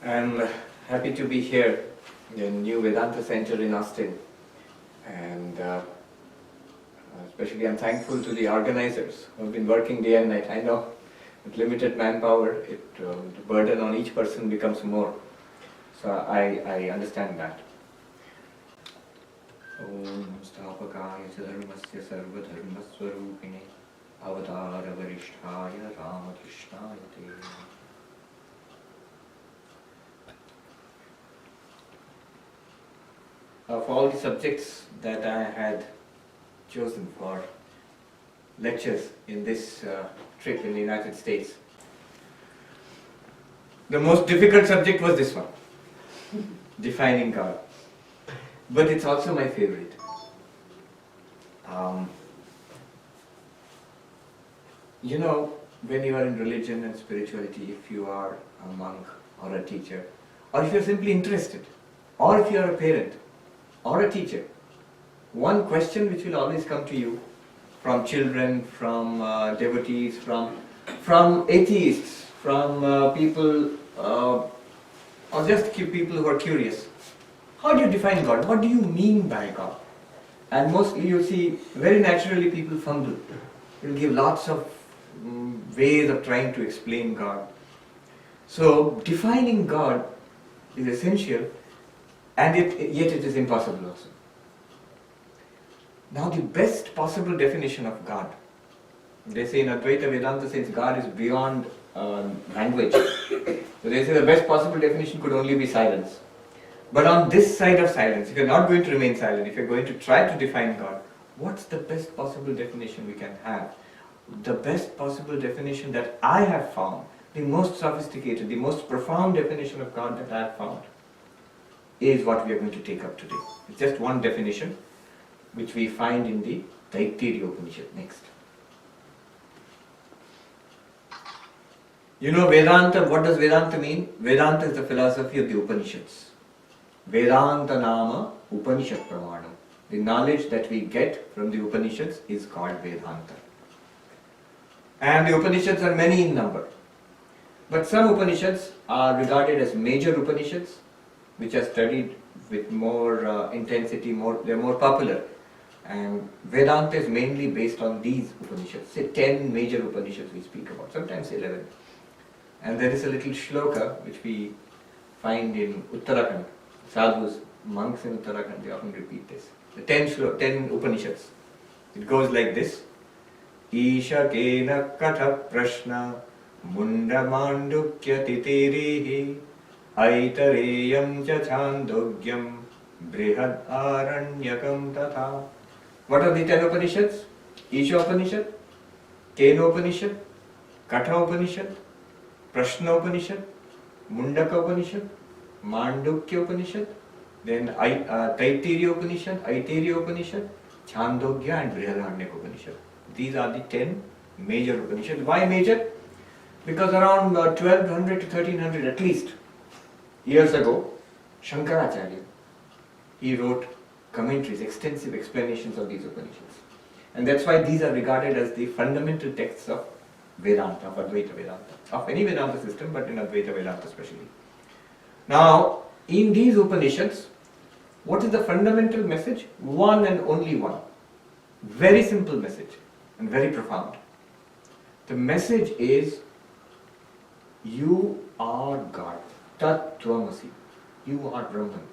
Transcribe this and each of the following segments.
I'm happy to be here in new Vedanta Center in Austin, and especially I'm thankful to the organizers who have been working day and night. I know with limited manpower, the burden on each person becomes more, so I understand that. Om Stapakaya Dharmasya Sarvadharmaswarupine Avatara Varishtaya Ramakrishnaya Te. Of all the subjects that I had chosen for lectures in this trip in the United States, the most difficult subject was this one, defining God. But it's also my favorite. When you are in religion and spirituality, if you are a monk or a teacher, or if you're simply interested, or if you're a parent, or a teacher, one question which will always come to you from children, from devotees, from atheists, from people, or just people who are curious. How do you define God? What do you mean by God? And mostly you see, very naturally people fumble. They'll give lots of ways of trying to explain God. So defining God is essential, and yet it is impossible also. Now the best possible definition of God, they say in Advaita Vedanta, since God is beyond language, so they say the best possible definition could only be silence. But on this side of silence, if you're not going to remain silent, if you're going to try to define God, what's the best possible definition we can have? The best possible definition that I have found, the most sophisticated, the most profound definition of God that I have found, is what we are going to take up today. It's just one definition which we find in the Taittiriya Upanishad next. Vedanta, what does Vedanta mean? Vedanta is the philosophy of the Upanishads. Vedanta Nama Upanishad Pramanam. The knowledge that we get from the Upanishads is called Vedanta. And the Upanishads are many in number. But some Upanishads are regarded as major Upanishads, which are studied with more intensity, they're more popular. And Vedanta is mainly based on these Upanishads. Say 10 major Upanishads we speak about, sometimes 11. And there is a little shloka which we find in Uttarakhand. Sadhus, monks in Uttarakhand, they often repeat this. The 10 Upanishads. It goes like this. Isha kena katha prashna munda mandukya titirihi aitareyam cha chandogyam brihad aranyakam tatha. What are the 10 Upanishads? Isha Upanishad, Kena Upanishad, Katha Upanishad, Prashna Upanishad, Mundaka Upanishad, Mandukya Upanishad, then Taittiriya Upanishad, Aitiriya Upanishad, Chandogya and Brihadaranyaka Upanishad. These are the 10 major Upanishads. Why major? Because around 1200 to 1300 at least years ago, Shankaracharya, he wrote commentaries, extensive explanations of these Upanishads. And that's why these are regarded as the fundamental texts of Vedanta, of Advaita Vedanta, of any Vedanta system, but in Advaita Vedanta especially. Now, in these Upanishads, what is the fundamental message? One and only one. Very simple message and very profound. The message is, you are God. Tat Tvamasi. You are Brahman.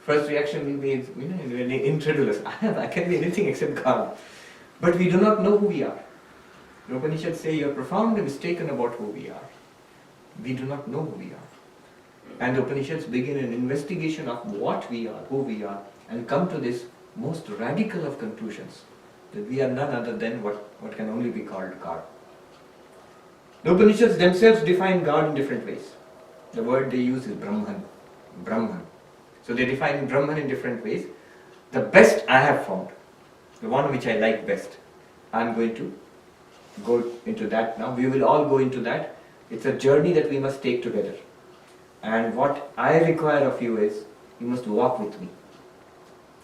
First reaction will be, really incredulous. I can be anything except God. But we do not know who we are. The Upanishads say you are profoundly mistaken about who we are. We do not know who we are. And the Upanishads begin an investigation of what we are, who we are, and come to this most radical of conclusions, that we are none other than what can only be called God. The Upanishads themselves define God in different ways. The word they use is Brahman. Brahman. So they define Brahman in different ways. The best I have found, the one which I like best, I am going to go into that now. We will all go into that. It's a journey that we must take together. And what I require of you is, you must walk with me.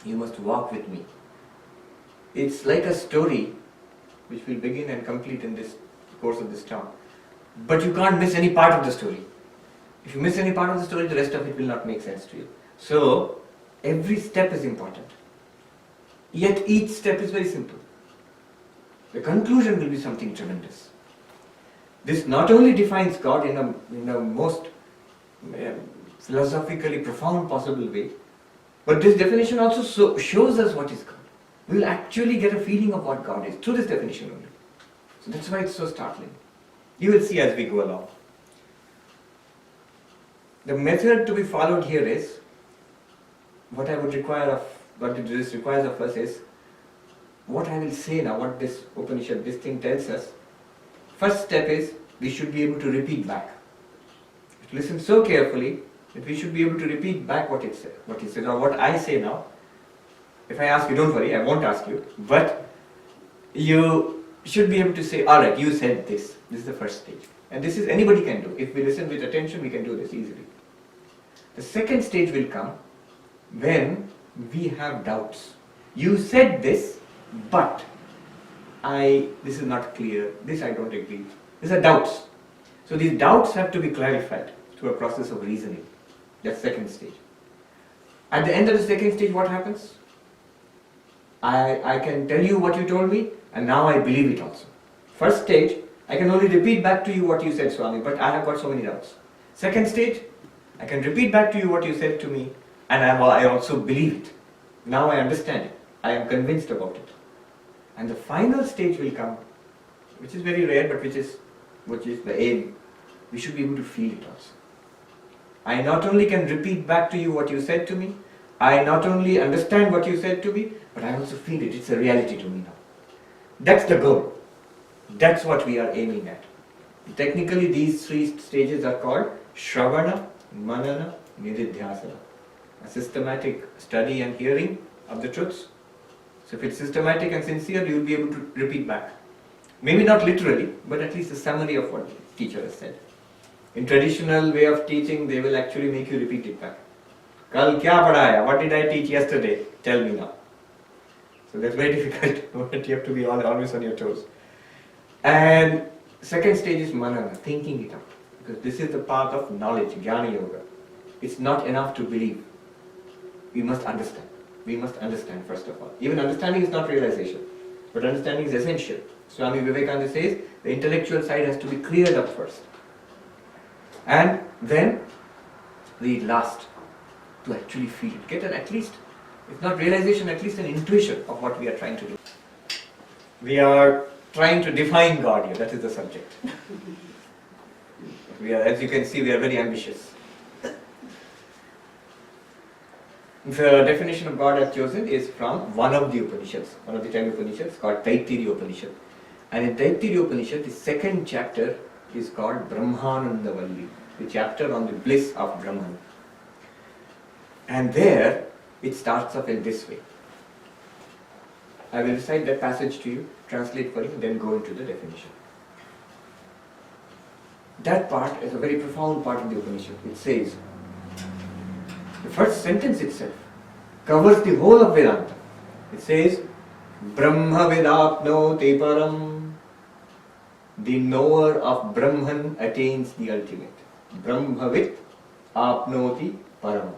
You must walk with me. It's like a story which will begin and complete in this course of this talk. But you can't miss any part of the story. If you miss any part of the story, the rest of it will not make sense to you. So, every step is important. Yet each step is very simple. The conclusion will be something tremendous. This not only defines God in a most philosophically profound possible way, but this definition also shows us what is God. We will actually get a feeling of what God is through this definition only. So that's why it's so startling. You will see as we go along. The method to be followed here is, what this requires of us is, what I will say now, what this Upanishad, this thing tells us. First step is, we should be able to repeat back. Listen so carefully that we should be able to repeat back what it says, or what I say now. If I ask you, don't worry, I won't ask you, but you should be able to say, alright, you said this. This is the first stage. And this is anybody can do. If we listen with attention, we can do this easily. The second stage will come when we have doubts. You said this, but this is not clear, this I don't agree. These are doubts. So these doubts have to be clarified through a process of reasoning. That's second stage. At the end of the second stage, what happens? I can tell you what you told me, and now I believe it also. First stage, I can only repeat back to you what you said, Swami, but I have got so many doubts. Second stage, I can repeat back to you what you said to me, and I also believe it. Now I understand it. I am convinced about it. And the final stage will come, which is very rare, but which is the aim. We should be able to feel it also. I not only can repeat back to you what you said to me, I not only understand what you said to me, but I also feel it. It's a reality to me now. That's the goal. That's what we are aiming at. Technically, these three stages are called Shravana, Manana, Nididhyasana. A systematic study and hearing of the truths. So if it's systematic and sincere, you will be able to repeat back. Maybe not literally, but at least a summary of what the teacher has said. In traditional way of teaching, they will actually make you repeat it back. Kal kya padhaya? What did I teach yesterday? Tell me now. So that's very difficult, but you have to be always on your toes. And second stage is manana, thinking it out. Because this is the path of knowledge, jnana yoga. It's not enough to believe. We must understand. We must understand first of all. Even understanding is not realization, but understanding is essential. Swami Vivekananda says the intellectual side has to be cleared up first. And then the last, to actually feel it. Get at least, if not realization, at least an intuition of what we are trying to do. We are trying to define God here, that is the subject. As you can see, we are very ambitious. The definition of God I've chosen is from one of the Upanishads, one of the 10 Upanishads called Taittiriya Upanishad. And in Taittiriya Upanishad, the second chapter is called Brahmanandavalli, the chapter on the bliss of Brahman. And there, it starts off in this way. I will recite that passage to you, translate for you, then go into the definition. That part is a very profound part of the Upanishad. It says, the first sentence itself covers the whole of Vedanta. It says, Brahma vidapnoti param. The knower of Brahman attains the ultimate. Brahmavid apnoti param.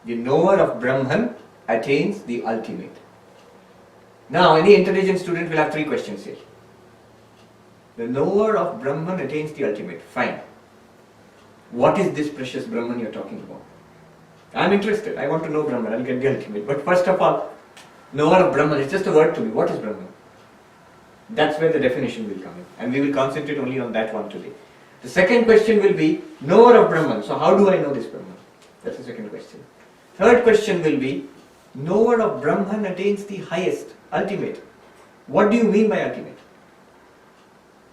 The knower of Brahman attains the ultimate. Now, any intelligent student will have three questions here. The knower of Brahman attains the ultimate. Fine. What is this precious Brahman you are talking about? I am interested. I want to know Brahman. I will get the ultimate. But first of all, knower of Brahman is just a word to me. What is Brahman? That's where the definition will come in. And we will concentrate only on that one today. The second question will be, knower of Brahman. So how do I know this Brahman? That's the second question. Third question will be, knower of Brahman attains the highest, ultimate. What do you mean by ultimate?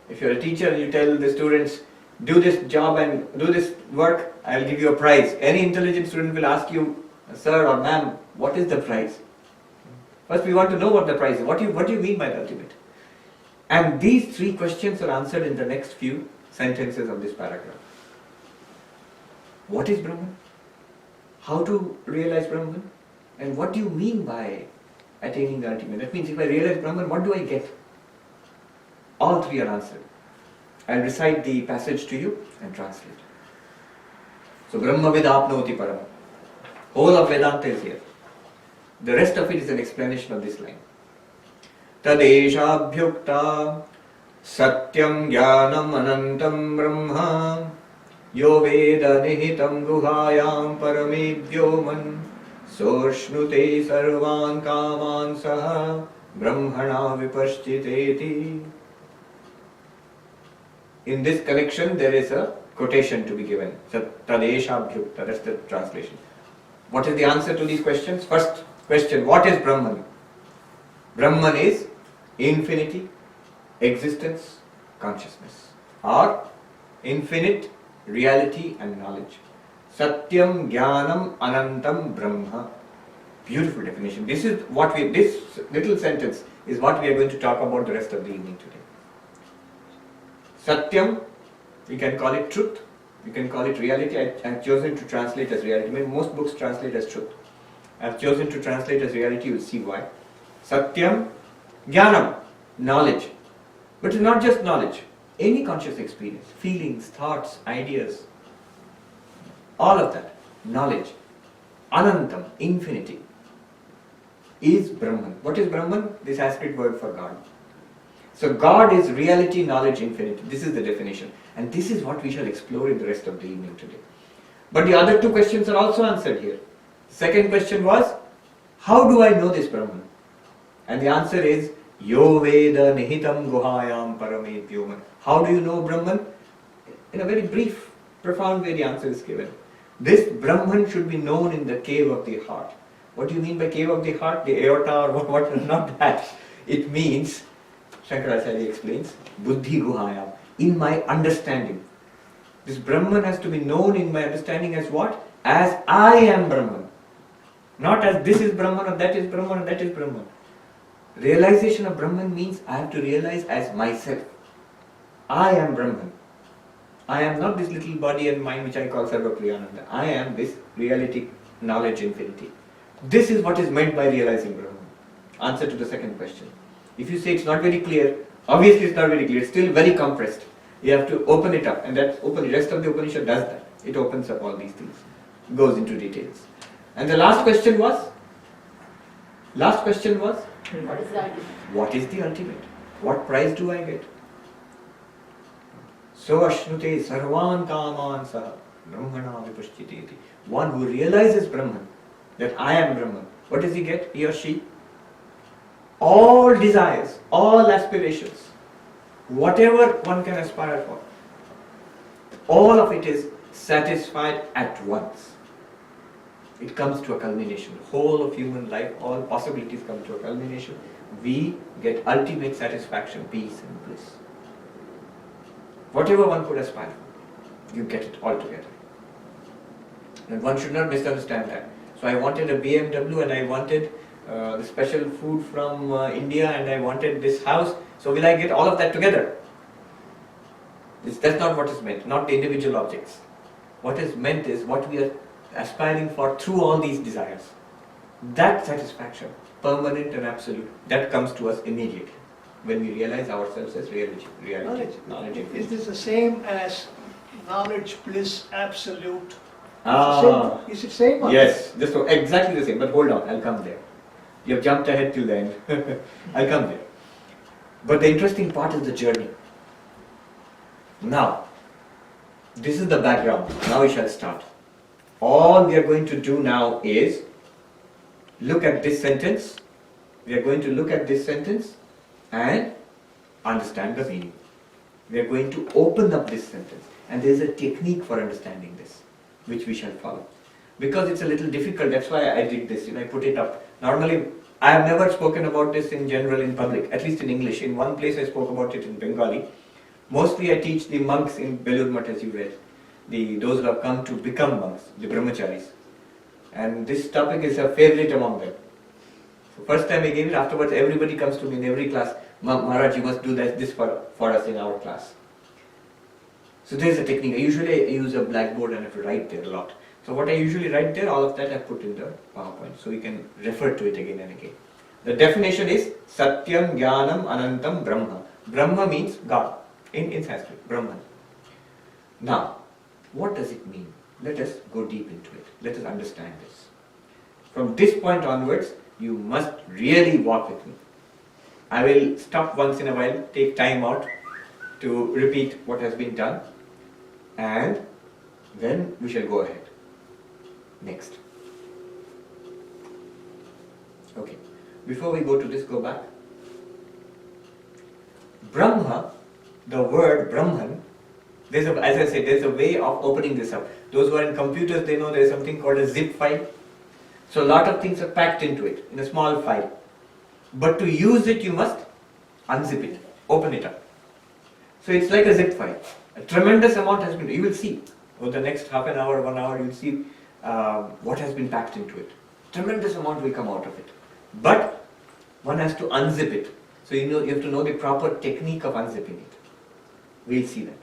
If you are a teacher and you tell the students, do this job and do this work, I will give you a prize. Any intelligent student will ask you, sir or ma'am, what is the prize? First we want to know what the prize is. What do you mean by the ultimate? And these three questions are answered in the next few sentences of this paragraph. What is Brahman? How to realize Brahman? And what do you mean by attaining the ultimate? That means if I realize Brahman, what do I get? All three are answered. I'll recite the passage to you and translate. So Brahma vidapnoti param. Whole of Vedanta is here. The rest of it is an explanation of this line. Tadeshabhyukta satyam jnanam anantam brahma yo veda nihitam guhayam paramebhyoman soshnute sarvan kaman saha brahmana vipashchiteti. In this connection there is a quotation to be given. Tadeshabhyukta, that's the translation. What is the answer to these questions? First question, what is Brahman? Brahman is infinity, existence, consciousness, or infinite reality and knowledge. Satyam Jnanam Anantam Brahma. Beautiful definition. This little sentence is what we are going to talk about the rest of the evening today. Satyam, we can call it truth, we can call it reality. I have chosen to translate as reality. Most books translate as truth. I have chosen to translate as reality, you will see why. Satyam, Jnanam, knowledge. But it's not just knowledge, any conscious experience, feelings, thoughts, ideas, all of that, knowledge. Anantam, infinity, is Brahman. What is Brahman? The Sanskrit word for God. So God is reality, knowledge, infinity. This is the definition. And this is what we shall explore in the rest of the evening today. But the other two questions are also answered here. Second question was, how do I know this Brahman? And the answer is, Yo Veda Nihitam Guhayam Paramebhyoman. How do you know Brahman? In a very brief, profound way the answer is given. This Brahman should be known in the cave of the heart. What do you mean by cave of the heart? The aorta or what? Not that. It means, Shankaracharya explains, Buddhi Guhayam, in my understanding. This Brahman has to be known in my understanding as what? As I am Brahman. Not as this is Brahman or that is Brahman or that is Brahman. Realization of Brahman means I have to realize as myself. I am Brahman. I am not this little body and mind which I call Sarvapriyananda. I am this reality, knowledge, infinity. This is what is meant by realizing Brahman. Answer to the second question. If you say it's not very clear, obviously it's not very clear, it's still very compressed. You have to open it up, and that's open. The rest of the Upanishad does that. It opens up all these things, goes into details. And the last question was? What is the ultimate? What is the ultimate? What prize do I get? So ashnute sarvan kaman saha brahmana vipashchiteti. One who realizes Brahman, that I am Brahman, what does he get, he or she? All desires, all aspirations, whatever one can aspire for, all of it is satisfied at once. It comes to a culmination. The whole of human life, all possibilities come to a culmination. We get ultimate satisfaction, peace and bliss. Whatever one could aspire for, you get it all together. And one should not misunderstand that. So I wanted a BMW and I wanted the special food from India and I wanted this house. So will I get all of that together? That's not what is meant, not the individual objects. What is meant is what we are aspiring for through all these desires. That satisfaction, permanent and absolute, that comes to us immediately when we realize ourselves as reality. Knowledge. Is this the same as knowledge, bliss, absolute? Is it same? Yes, exactly the same. But hold on, I'll come there. You have jumped ahead till the end. I'll come there. But the interesting part is the journey. Now, this is the background. Now we shall start. All we are going to do now is look at this sentence. We are going to look at this sentence and understand the meaning. We are going to open up this sentence. And there is a technique for understanding this, which we shall follow. Because it's a little difficult, that's why I did this, I put it up. Normally, I have never spoken about this in general in public, at least in English. In one place I spoke about it in Bengali. Mostly I teach the monks in Belur, as you read. Those who have come to become monks, the brahmacharis. And this topic is a favorite among them. So first time I gave it, afterwards everybody comes to me in every class, Maharaj, you must do this for us in our class. So there is a technique. I usually use a blackboard and I have to write there a lot. So what I usually write there, all of that I put in the PowerPoint. So we can refer to it again and again. The definition is Satyam Jnanam Anantam Brahma. Brahma means God in Sanskrit, Brahman. Now, what does it mean? Let us go deep into it. Let us understand this. From this point onwards, you must really walk with me. I will stop once in a while, take time out to repeat what has been done, and then we shall go ahead. Next. Okay. Before we go to this, go back. Brahma, the word Brahman, as I said, there's a way of opening this up. Those who are in computers, they know there's something called a zip file. So a lot of things are packed into it, in a small file. But to use it, you must unzip it, open it up. So it's like a zip file. A tremendous amount has been, you will see, over the next half an hour, 1 hour, you'll see what has been packed into it. Tremendous amount will come out of it. But one has to unzip it. So you have to know the proper technique of unzipping it. We'll see that.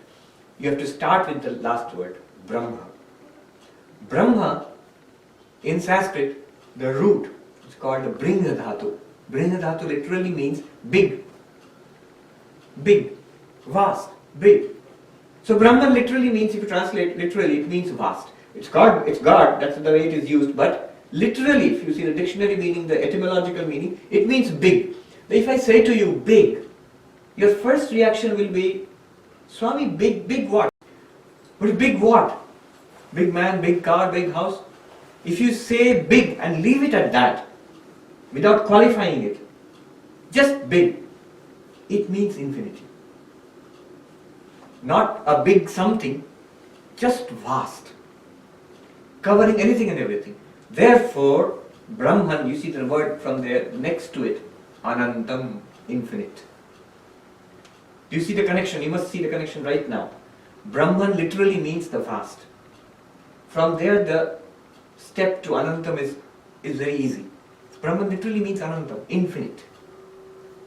You have to start with the last word, Brahma. Brahma, in Sanskrit, the root is called the Bringa Dhatu. Bringa Dhatu literally means big. Big. Vast. Big. So Brahman literally means, if you translate literally, it means vast. It's God, that's the way it is used, but literally, if you see the dictionary meaning, the etymological meaning, it means big. If I say to you big, your first reaction will be, Swami, big what? But big what? Big man, big car, big house? If you say big and leave it at that, without qualifying it, just big, it means infinity. Not a big something, just vast, covering anything and everything. Therefore, Brahman, you see the word from there next to it, Anantam, infinite. Do you see the connection? You must see the connection right now. Brahman literally means the vast. From there, the step to Anantam is very easy. Brahman literally means Anantam, infinite.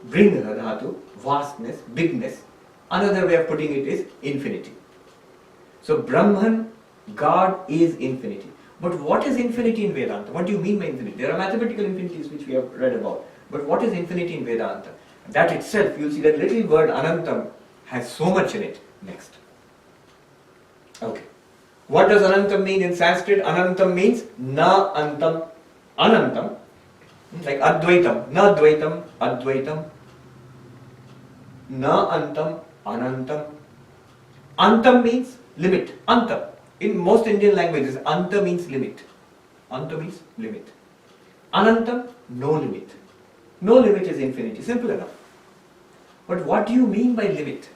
Bringa Dhatu, vastness, bigness. Another way of putting it is infinity. So Brahman, God is infinity. But what is infinity in Vedanta? What do you mean by infinity? There are mathematical infinities which we have read about. But what is infinity in Vedanta? That itself, you'll see that little word Anantam has so much in it. Next. Okay. What does Anantam mean in Sanskrit? Anantam means na antam. Anantam. Like Advaitam. Na Advaitam. Advaitam. Na antam. Anantam. Antam means limit. Anta. In most Indian languages, anta means limit. Anta means limit. Anantam, no limit. No limit is infinity. Simple enough. But what do you mean by limit?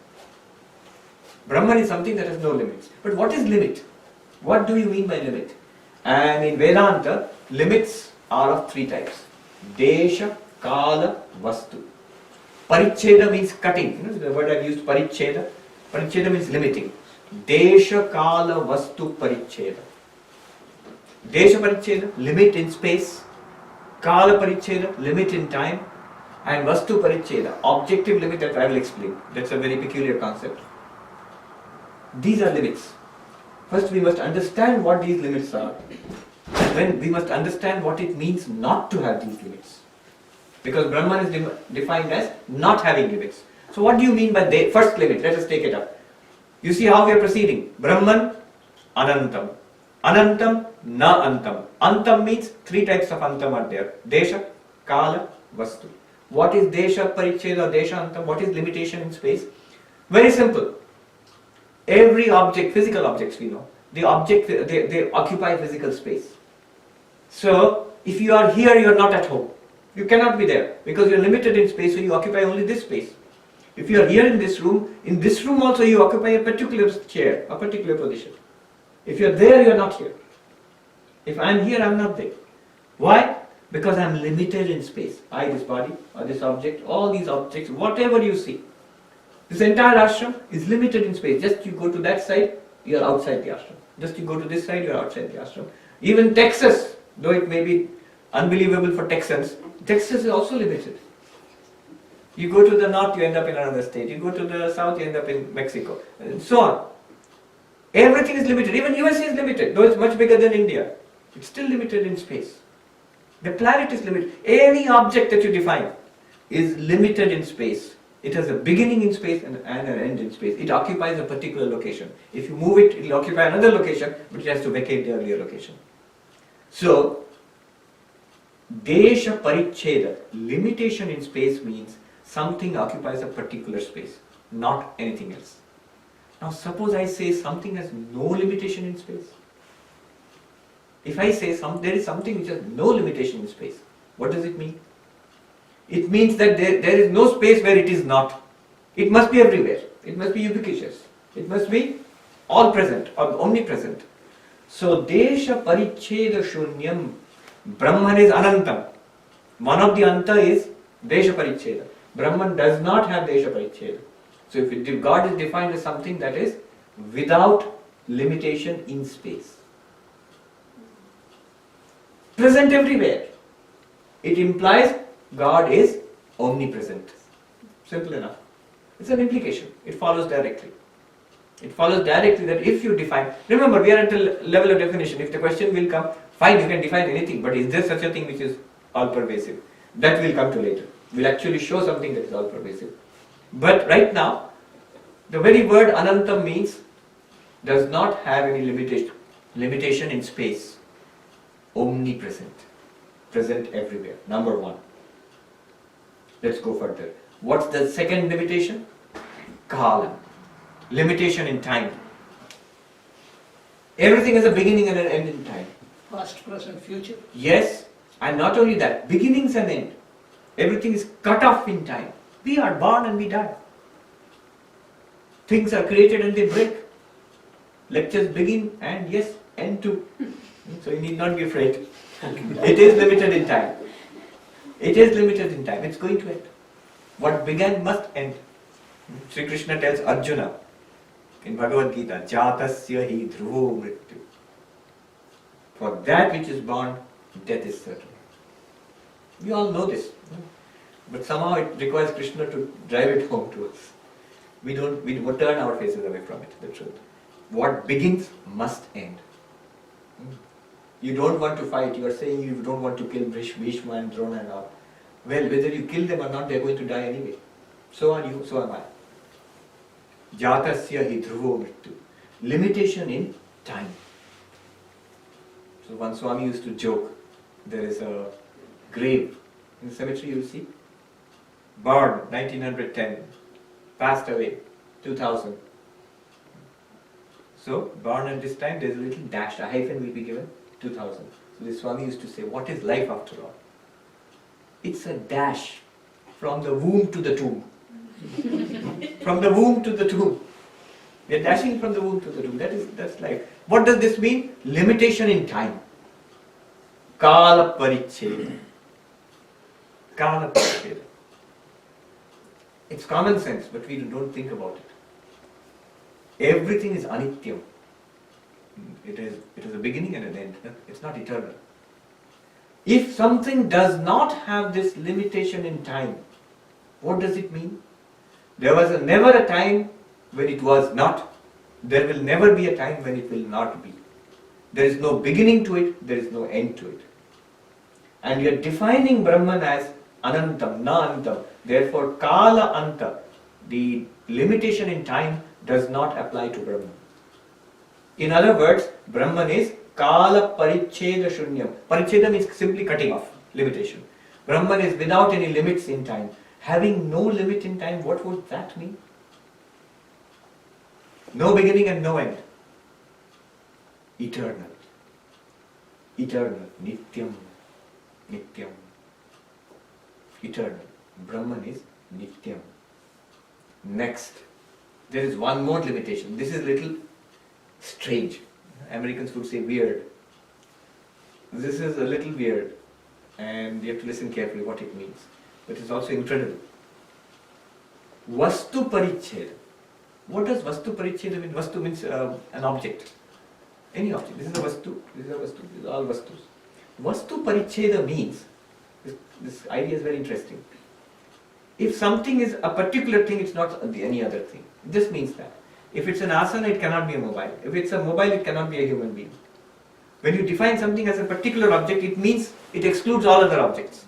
Brahman is something that has no limits. But what is limit? What do you mean by limit? And in Vedanta, limits are of 3 types. Desha, Kala, Vastu. Paricheda means cutting. You know the word I've used, paricheda. Paricheda means limiting. Desha, Kala, Vastu, Paricheda. Desha Paricheda, limit in space. Kala Paricheda, limit in time. And Vastu Paricheda, objective limit that I will explain. That's a very peculiar concept. These are limits. First we must understand what these limits are. And then we must understand what it means not to have these limits. Because Brahman is defined as not having limits. So what do you mean by the first limit? Let us take it up. You see how we are proceeding. Brahman, Anantam. Anantam, na antam. Antam means 3 types of antam are there. Desha, Kala, Vastu. What is Desha Paricheda or Desha Antam? What is limitation in space? Very simple. Every object, physical objects we know, they occupy physical space. So, if you are here, you are not at home. You cannot be there because you are limited in space, so you occupy only this space. If you are here in this room also you occupy a particular chair, a particular position. If you are there, you are not here. If I am here, I am not there. Why? Because I am limited in space. I, this body, or this object, all these objects, whatever you see. This entire ashram is limited in space. Just you go to that side, you are outside the ashram. Just you go to this side, you are outside the ashram. Even Texas, though it may be unbelievable for Texans, Texas is also limited. You go to the north, you end up in another state. You go to the south, you end up in Mexico, and so on. Everything is limited. Even USA is limited, though it's much bigger than India. It's still limited in space. The planet is limited. Any object that you define is limited in space. It has a beginning in space and an end in space. It occupies a particular location. If you move it, it will occupy another location, but it has to vacate the earlier location. So, Desha Paricheda, limitation in space means something occupies a particular space, not anything else. Now suppose I say something has no limitation in space. If I say there is something which has no limitation in space, what does it mean? It means that there is no space where it is not. It must be everywhere. It must be ubiquitous. It must be all present or omnipresent. So Desha Paricheda Shunyam, Brahman is Anantam. One of the Anta is Desha Paricheda. Brahman does not have Desha Paricheda. So if God is defined as something that is without limitation in space, present everywhere, it implies God is omnipresent. Simple enough. It's an implication. It follows directly. It follows directly that if you define, remember we are at a level of definition. If the question will come, fine, you can define anything, but is there such a thing which is all pervasive? That will come to later. We'll actually show something that is all pervasive. But right now, the very word Anantam means does not have any limitation in space. Omnipresent. Present everywhere. Number one. Let's go further. What's the second limitation? Kala. Limitation in time. Everything has a beginning and an end in time. Past, present, future. Yes, and not only that, beginnings and end. Everything is cut off in time. We are born and we die. Things are created and they break. Lectures begin and yes, end too. So you need not be afraid. It is limited in time. It is limited in time. It's going to end. What began must end. Sri Krishna tells Arjuna in Bhagavad Gita, Jatasya hi dhruvo mrityu. For that which is born, death is certain. We all know this. But somehow it requires Krishna to drive it home to us. We turn our faces away from it, the truth. What begins must end. You don't want to fight, you are saying you don't want to kill Bhishma and Drona and all. Well, whether you kill them or not, they are going to die anyway. So are you, so am I. Jatasya hi dhruvo mrityu. Limitation in time. So one Swami used to joke, there is a grave in the cemetery, you will see. Born 1910, passed away 2000. So born at this time, there is a little dash, a hyphen will be given, 2000. So the Swami used to say, what is life after all? It's a dash from the womb to the tomb. From the womb to the tomb. We are dashing from the womb to the tomb. That's life. What does this mean? Limitation in time. Kala paricheda. Kala paricheda. It's common sense, but we don't think about it. Everything is anityam. It is a beginning and an end. It's not eternal. If something does not have this limitation in time, what does it mean? There was never a time when it was not. There will never be a time when it will not be. There is no beginning to it, there is no end to it. And you are defining Brahman as Anantam, na Anantam. Therefore, Kala Anta, the limitation in time, does not apply to Brahman. In other words, Brahman is Kala Paricheda Shunyam. Paricheda means simply cutting off, limitation. Brahman is without any limits in time. Having no limit in time, what would that mean? No beginning and no end. Eternal. Eternal. Nityam. Nityam. Eternal. Brahman is Nityam. Next, there is one more limitation. This is a little strange. Americans would say weird. This is a little weird, and you have to listen carefully what it means. But it's also incredible. Vastu Paricheda. What does Vastu Paricheda mean? Vastu means an object. Any object. This is a Vastu, this is a Vastu, these are all Vastus. Vastu Paricheda means, this idea is very interesting. If something is a particular thing, it's not any other thing. This means that. If it's an asana, it cannot be a mobile. If it's a mobile, it cannot be a human being. When you define something as a particular object, it means it excludes all other objects.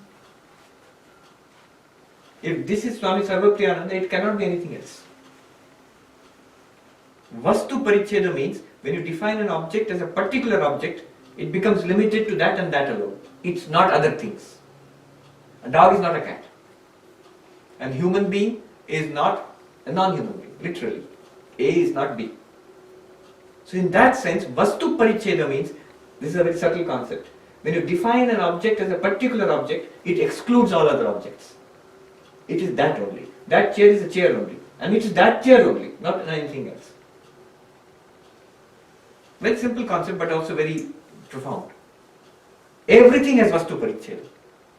If this is Swami Sarvapriyananda, it cannot be anything else. Vastu Paricheda means when you define an object as a particular object, it becomes limited to that and that alone. It's not other things. A dog is not a cat. And human being is not a non-human being, literally. A is not B. So in that sense, Vastu Paricheda means, this is a very subtle concept. When you define an object as a particular object, it excludes all other objects. It is that only. That chair is a chair only. And it is that chair only, not anything else. Very simple concept, but also very profound. Everything has Vastu Paricheda.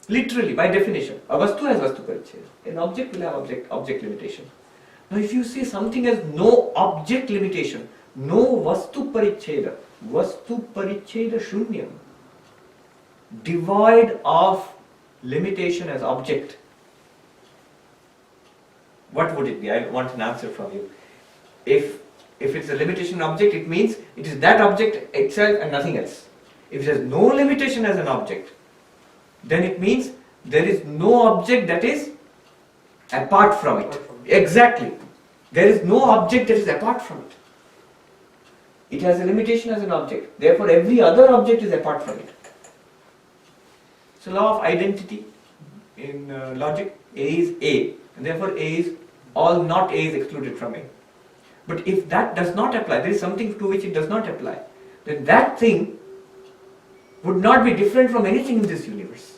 Literally, by definition. A Vastu has Vastu Paricheda. An object will have object limitation. Now if you say something has no object limitation, no Vastu Paricheda, Vastu Paricheda Shunyam, devoid of limitation as object, what would it be? I want an answer from you. If it's a limitation object, it means it is that object itself and nothing else. If it has no limitation as an object, then it means there is no object that is apart from it. Exactly. There is no object that is apart from it. It has a limitation as an object. Therefore, every other object is apart from it. So, law of identity in logic, A is A, and therefore A is all not A is excluded from A. But if that does not apply, there is something to which it does not apply, then that thing would not be different from anything in this universe.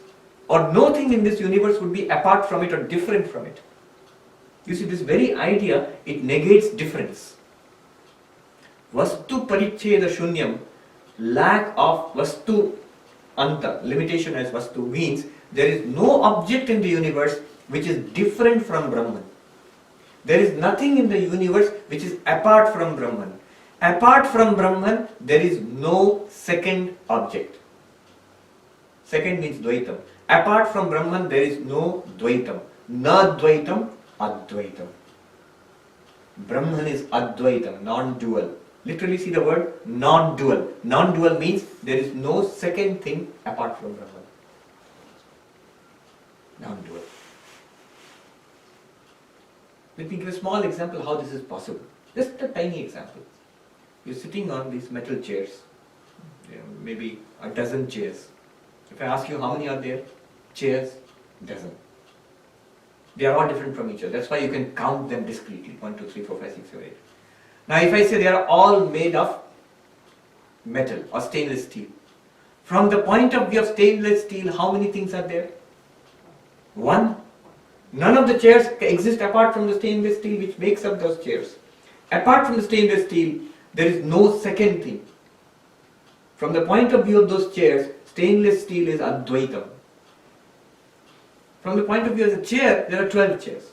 Or no thing in this universe would be apart from it or different from it. You see, this very idea, it negates difference. Vastu Paricheda Shunyam, lack of Vastu Anta, limitation as Vastu, means there is no object in the universe which is different from Brahman. There is nothing in the universe which is apart from Brahman. Apart from Brahman, there is no second object. Second means Dvaitam. Apart from Brahman, there is no Dvaitam. Na Dvaitam, Advaitam. Brahman is Advaitam, non-dual. Literally see the word non-dual. Non-dual means there is no second thing apart from Brahman. Non-dual. Let me give a small example how this is possible. Just a tiny example. You're sitting on these metal chairs, maybe a dozen chairs. If I ask you how many are there, chairs, dozen. They are all different from each other. That's why you can count them discretely. 1, 2, 3, 4, 5, 6, 7, 8. Now if I say they are all made of metal or stainless steel. From the point of view of stainless steel, how many things are there? One. None of the chairs exist apart from the stainless steel which makes up those chairs. Apart from the stainless steel, there is no second thing. From the point of view of those chairs, stainless steel is Advaitam. From the point of view of the chair, there are 12 chairs.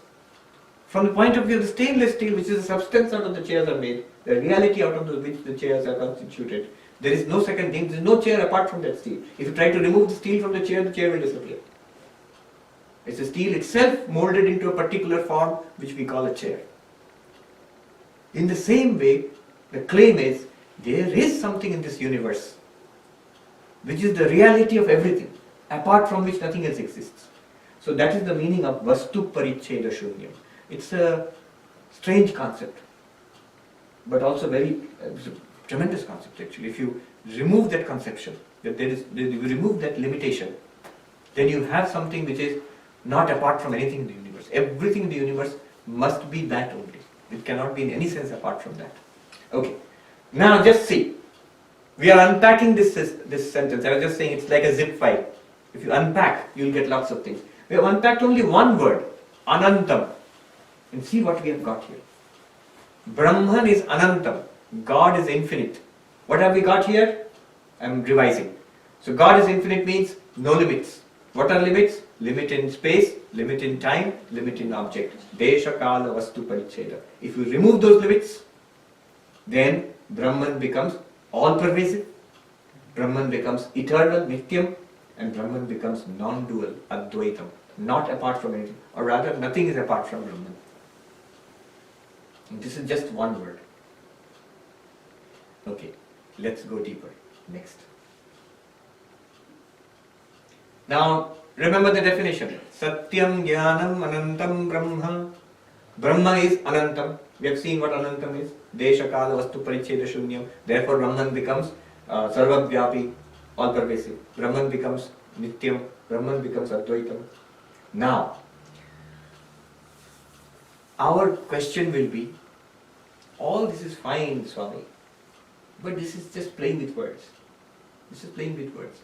From the point of view of the stainless steel, which is the substance out of the chairs are made, the reality out of which the chairs are constituted, there is no second thing, there is no chair apart from that steel. If you try to remove the steel from the chair will disappear. It's the steel itself molded into a particular form which we call a chair. In the same way, the claim is there is something in this universe which is the reality of everything, apart from which nothing else exists. So that is the meaning of Vastu Paricheda Shunyam. It's a strange concept, but also it's a tremendous concept actually. If you remove that conception, that you remove that limitation, then you have something which is not apart from anything in the universe. Everything in the universe must be that only. It cannot be in any sense apart from that. Okay. Now just see. We are unpacking this sentence. I was just saying it's like a zip file. If you unpack, you will get lots of things. We have unpacked only one word, Anantam. And see what we have got here. Brahman is Anantam. God is infinite. What have we got here? I am revising. So God is infinite means no limits. What are limits? Limit in space, limit in time, limit in object. Desha Kala Vastu Paricheda. If you remove those limits, then Brahman becomes all-pervasive. Brahman becomes eternal, Nityam, and Brahman becomes non-dual, Advaitam, not apart from anything, or rather nothing is apart from Brahman. And this is just one word. Okay, let's go deeper. Next. Now, Remember the definition. Satyam Jnanam Anantam Brahma. Brahma is Anantam. We have seen what Anantam is. Desha Kala Vastu Paricheda Shunyam. Therefore Brahman becomes Sarvavyapi, all pervasive. Brahman becomes Nityam. Brahman becomes Advaitam. Now, our question will be, all this is fine, Swami, but this is just playing with words. This is playing with words.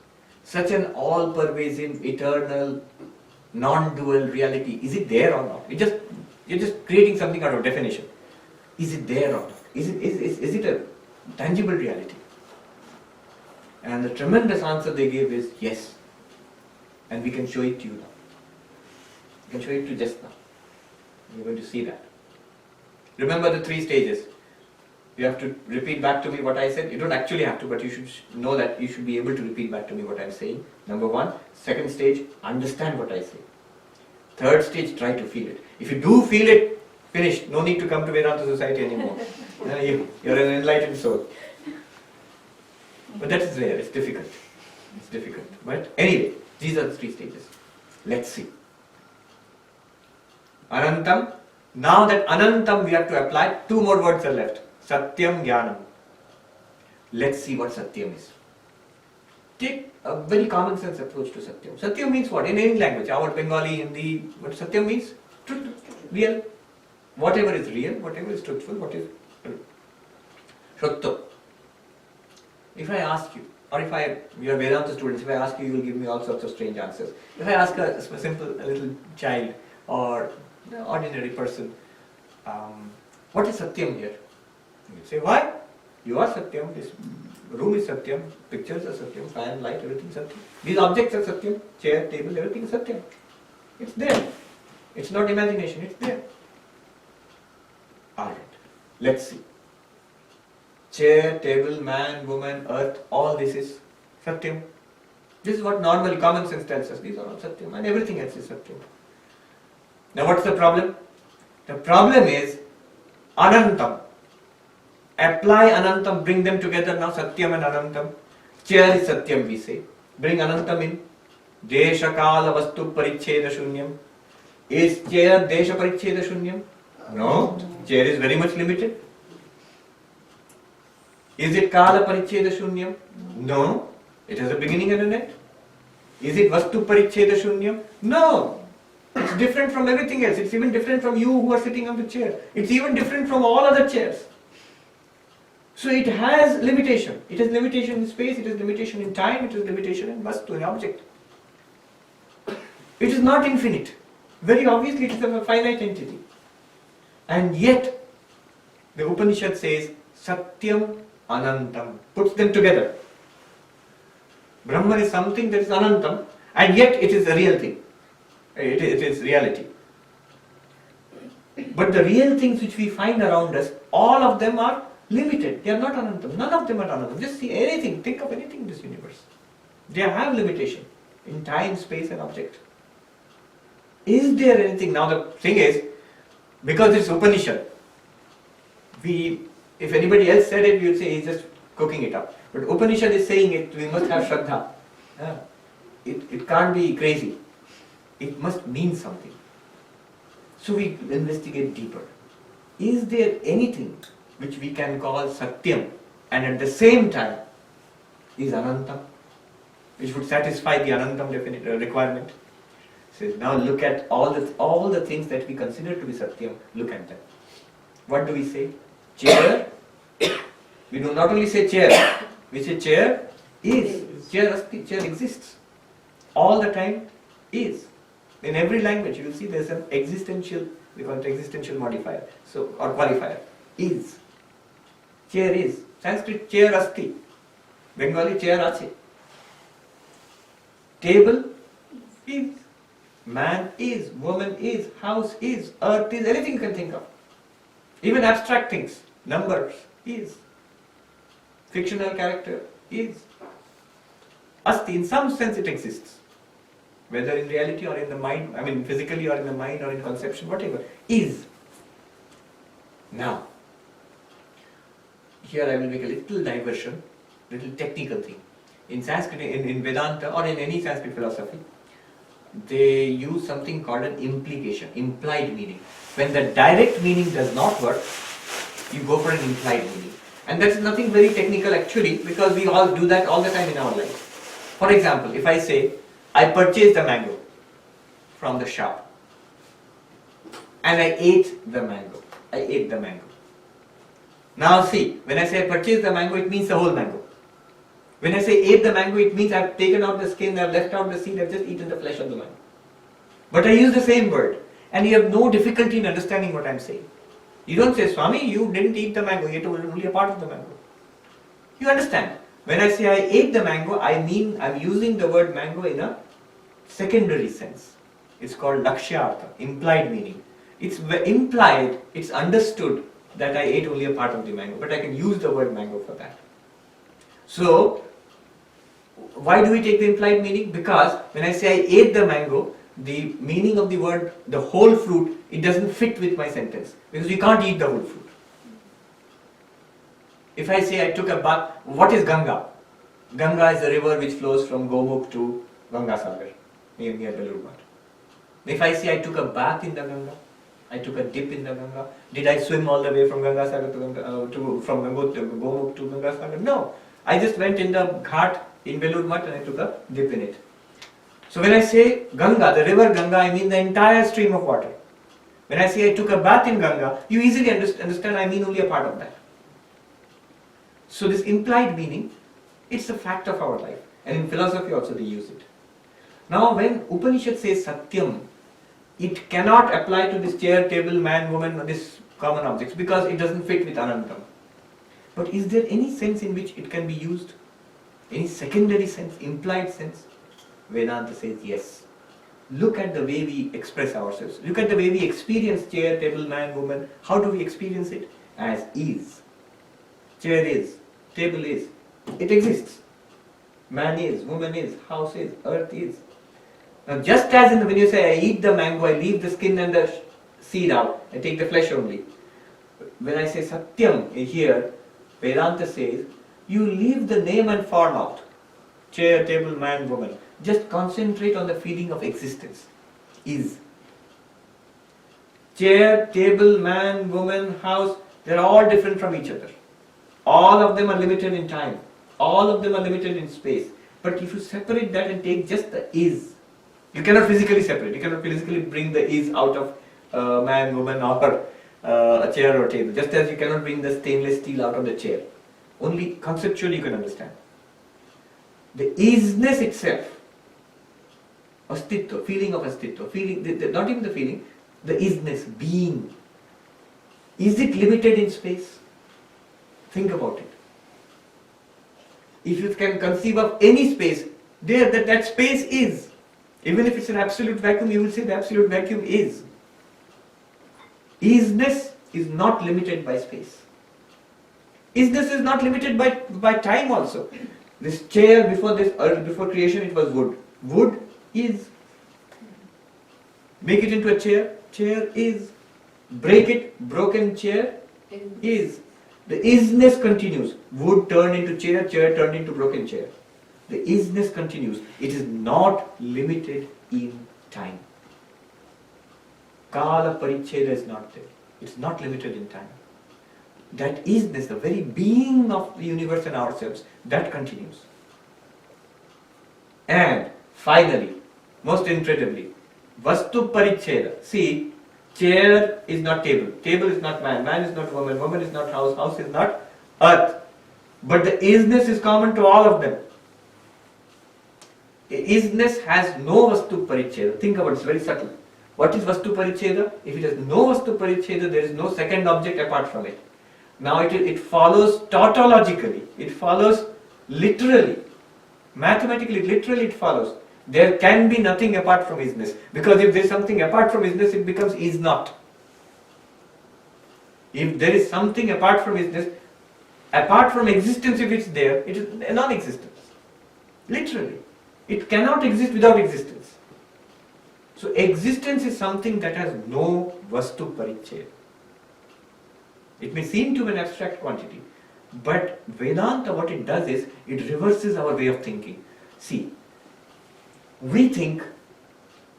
Such an all-pervasive, eternal, non-dual reality, is it there or not? You're just creating something out of definition. Is it there or not? Is it a tangible reality? And the tremendous answer they gave is yes. And we can show it to you now. We can show it to you just now. You're going to see that. Remember the 3 stages. You have to repeat back to me what I said. You don't actually have to, but you should know that you should be able to repeat back to me what I'm saying. Number 1. Second stage, understand what I say. Third stage, try to feel it. If you do feel it, finish. No need to come to Vedanta Society anymore. You're an enlightened soul. But that is rare. It's difficult. It's difficult. But anyway, these are the 3 stages. Let's see. Anantam. Now that Anantam we have to apply, 2 more words are left. Satyam Jnanam. Let's see what Satyam is. Take a very common sense approach to Satyam. Satyam means what? In any language, our Bengali, Hindi, what Satyam means? Truth, real. Whatever is real, whatever is truthful, what is Shatya. If I ask you, or you are Vedanta students, if I ask you, you will give me all sorts of strange answers. If I ask a little child or an ordinary person, what is Satyam here? You say, why? You are Satyam, this room is Satyam, pictures are Satyam, fan, light, everything is Satyam. These objects are Satyam, chair, table, everything is Satyam. It's there. It's not imagination, it's there. Alright, let's see. Chair, table, man, woman, earth, all this is Satyam. This is what normal common sense tells us. These are all Satyam and everything else is Satyam. Now what's the problem? The problem is Anantam. Apply Anantam, bring them together now, Satyam and Anantam. Chair is Satyam, we say. Bring Anantam in. Desha Kala Vastu Paricheda Shunyam. Is chair Desha Paricheda Shunyam? No. Chair is very much limited. Is it Kala Paricheda Shunyam? No. It has a beginning and an end. Is it Vastu Paricheda Shunyam? No. It's different from everything else. It's even different from you who are sitting on the chair. It's even different from all other chairs. So it has limitation. It has limitation in space, it has limitation in time, it has limitation in Vastu, an object. It is not infinite. Very obviously it is a finite entity. And yet, the Upanishad says, Satyam Anantam. Puts them together. Brahman is something that is Anantam, and yet it is a real thing. It is reality. But the real things which we find around us, all of them are limited. They are not Anantam. None of them are Anantam. Just see anything, think of anything in this universe. They have limitation in time, space and object. Is there anything? Now the thing is, because it's Upanishad, if anybody else said it, we would say he's just cooking it up. But Upanishad is saying it, we must have Shraddha. It can't be crazy. It must mean something. So we investigate deeper. Is there anything which we can call Satyam and at the same time is Anantam, which would satisfy the Anantam requirement? Says, now look at all the things that we consider to be Satyam, look at them. What do we say? Chair. We do not only say chair, we say chair is. Chair exists. All the time is. In every language you will see there is an existential, we call it existential modifier, or qualifier. Is. Chair is. Sanskrit chair asti. Bengali chair ache. Table is. Man is. Woman is. House is. Earth is. Anything you can think of. Even abstract things. Numbers is. Fictional character is. Asti. In some sense it exists. Whether in reality or in the mind, I mean physically or in the mind or in conception, whatever, is. Now, here I will make a little diversion, little technical thing. In Sanskrit, in Vedanta or in any Sanskrit philosophy, they use something called an implication, implied meaning. When the direct meaning does not work, you go for an implied meaning. And that's nothing very technical actually, because we all do that all the time in our life. For example, if I say, I purchased a mango from the shop and I ate the mango. I ate the mango. Now see, when I say I purchased the mango, it means the whole mango. When I say ate the mango, it means I've taken out the skin, I've left out the seed, I've just eaten the flesh of the mango. But I use the same word, and you have no difficulty in understanding what I'm saying. You don't say, Swami, you didn't eat the mango, you ate only a part of the mango. You understand. When I say I ate the mango, I mean I'm using the word mango in a secondary sense. It's called lakshyartha, implied meaning. It's implied, it's understood that I ate only a part of the mango, but I can use the word mango for that. So, why do we take the implied meaning? Because when I say I ate the mango, the meaning of the word, the whole fruit, it doesn't fit with my sentence. Because you can't eat the whole fruit. If I say I took a bath, what is Ganga? Ganga is a river which flows from Gomukh to Gangasagar, near Belur. If I say I took a bath in the Ganga, I took a dip in the Ganga, did I swim all the way from Gangasagar from Gomukh to Gangasagar? No. I just went in the ghat in Belur Math and I took a dip in it. So when I say Ganga, the river Ganga, I mean the entire stream of water. When I say I took a bath in Ganga, you easily understand I mean only a part of that. So this implied meaning, it's a fact of our life. And in philosophy also they use it. Now when Upanishad says Satyam, it cannot apply to this chair, table, man, woman, or this common objects because it doesn't fit with Anantam. But is there any sense in which it can be used? Any secondary sense, implied sense? Vedanta says yes. Look at the way we express ourselves. Look at the way we experience chair, table, man, woman. How do we experience it? As is. Chair is, table is. It exists. Man is, woman is, house is, earth is. Now just as when you say I eat the mango, I leave the skin and the seed out, I take the flesh only. When I say Satyam here, Vedanta says, you leave the name and form out. Chair, table, man, woman. Just concentrate on the feeling of existence. Is. Chair, table, man, woman, house, they're all different from each other. All of them are limited in time. All of them are limited in space. But if you separate that and take just the is, you cannot physically separate. You cannot physically bring the is out of man, woman, or a chair or table. Just as you cannot bring the stainless steel out of the chair. Only conceptually you can understand. The isness itself, astitva, feeling of astitva, feeling, not even the feeling, the isness, being. Is it limited in space? Think about it. If you can conceive of any space, there that space is. Even if it's an absolute vacuum, you will say the absolute vacuum is. Isness is not limited by space. Isness is not limited by time also. This chair before creation it was wood. Wood is. Make it into a chair, chair is. Break it, broken chair is. The isness continues. Wood turned into chair, chair turned into broken chair. The isness continues. It is not limited in time. Kala paricheda is not there. It's not limited in time. That isness, the very being of the universe and ourselves, that continues. And finally, most incredibly, vastu paricheda. See, chair is not table, table is not man, man is not woman, woman is not house, house is not earth. But the isness is common to all of them. Isness has no vastu paricheda. Think about it, it's very subtle. What is vastu paricheda? If it has no vastu paricheda, there is no second object apart from it. Now it follows tautologically, it follows literally, mathematically, literally it follows. There can be nothing apart from isness. Because if there is something apart from isness, it becomes is not. If there is something apart from isness, apart from existence, if it's there, it is a non-existence. Literally. It cannot exist without existence. So existence is something that has no vastu parichaya. It may seem to be an abstract quantity, but Vedanta, what it does is, it reverses our way of thinking. See, we think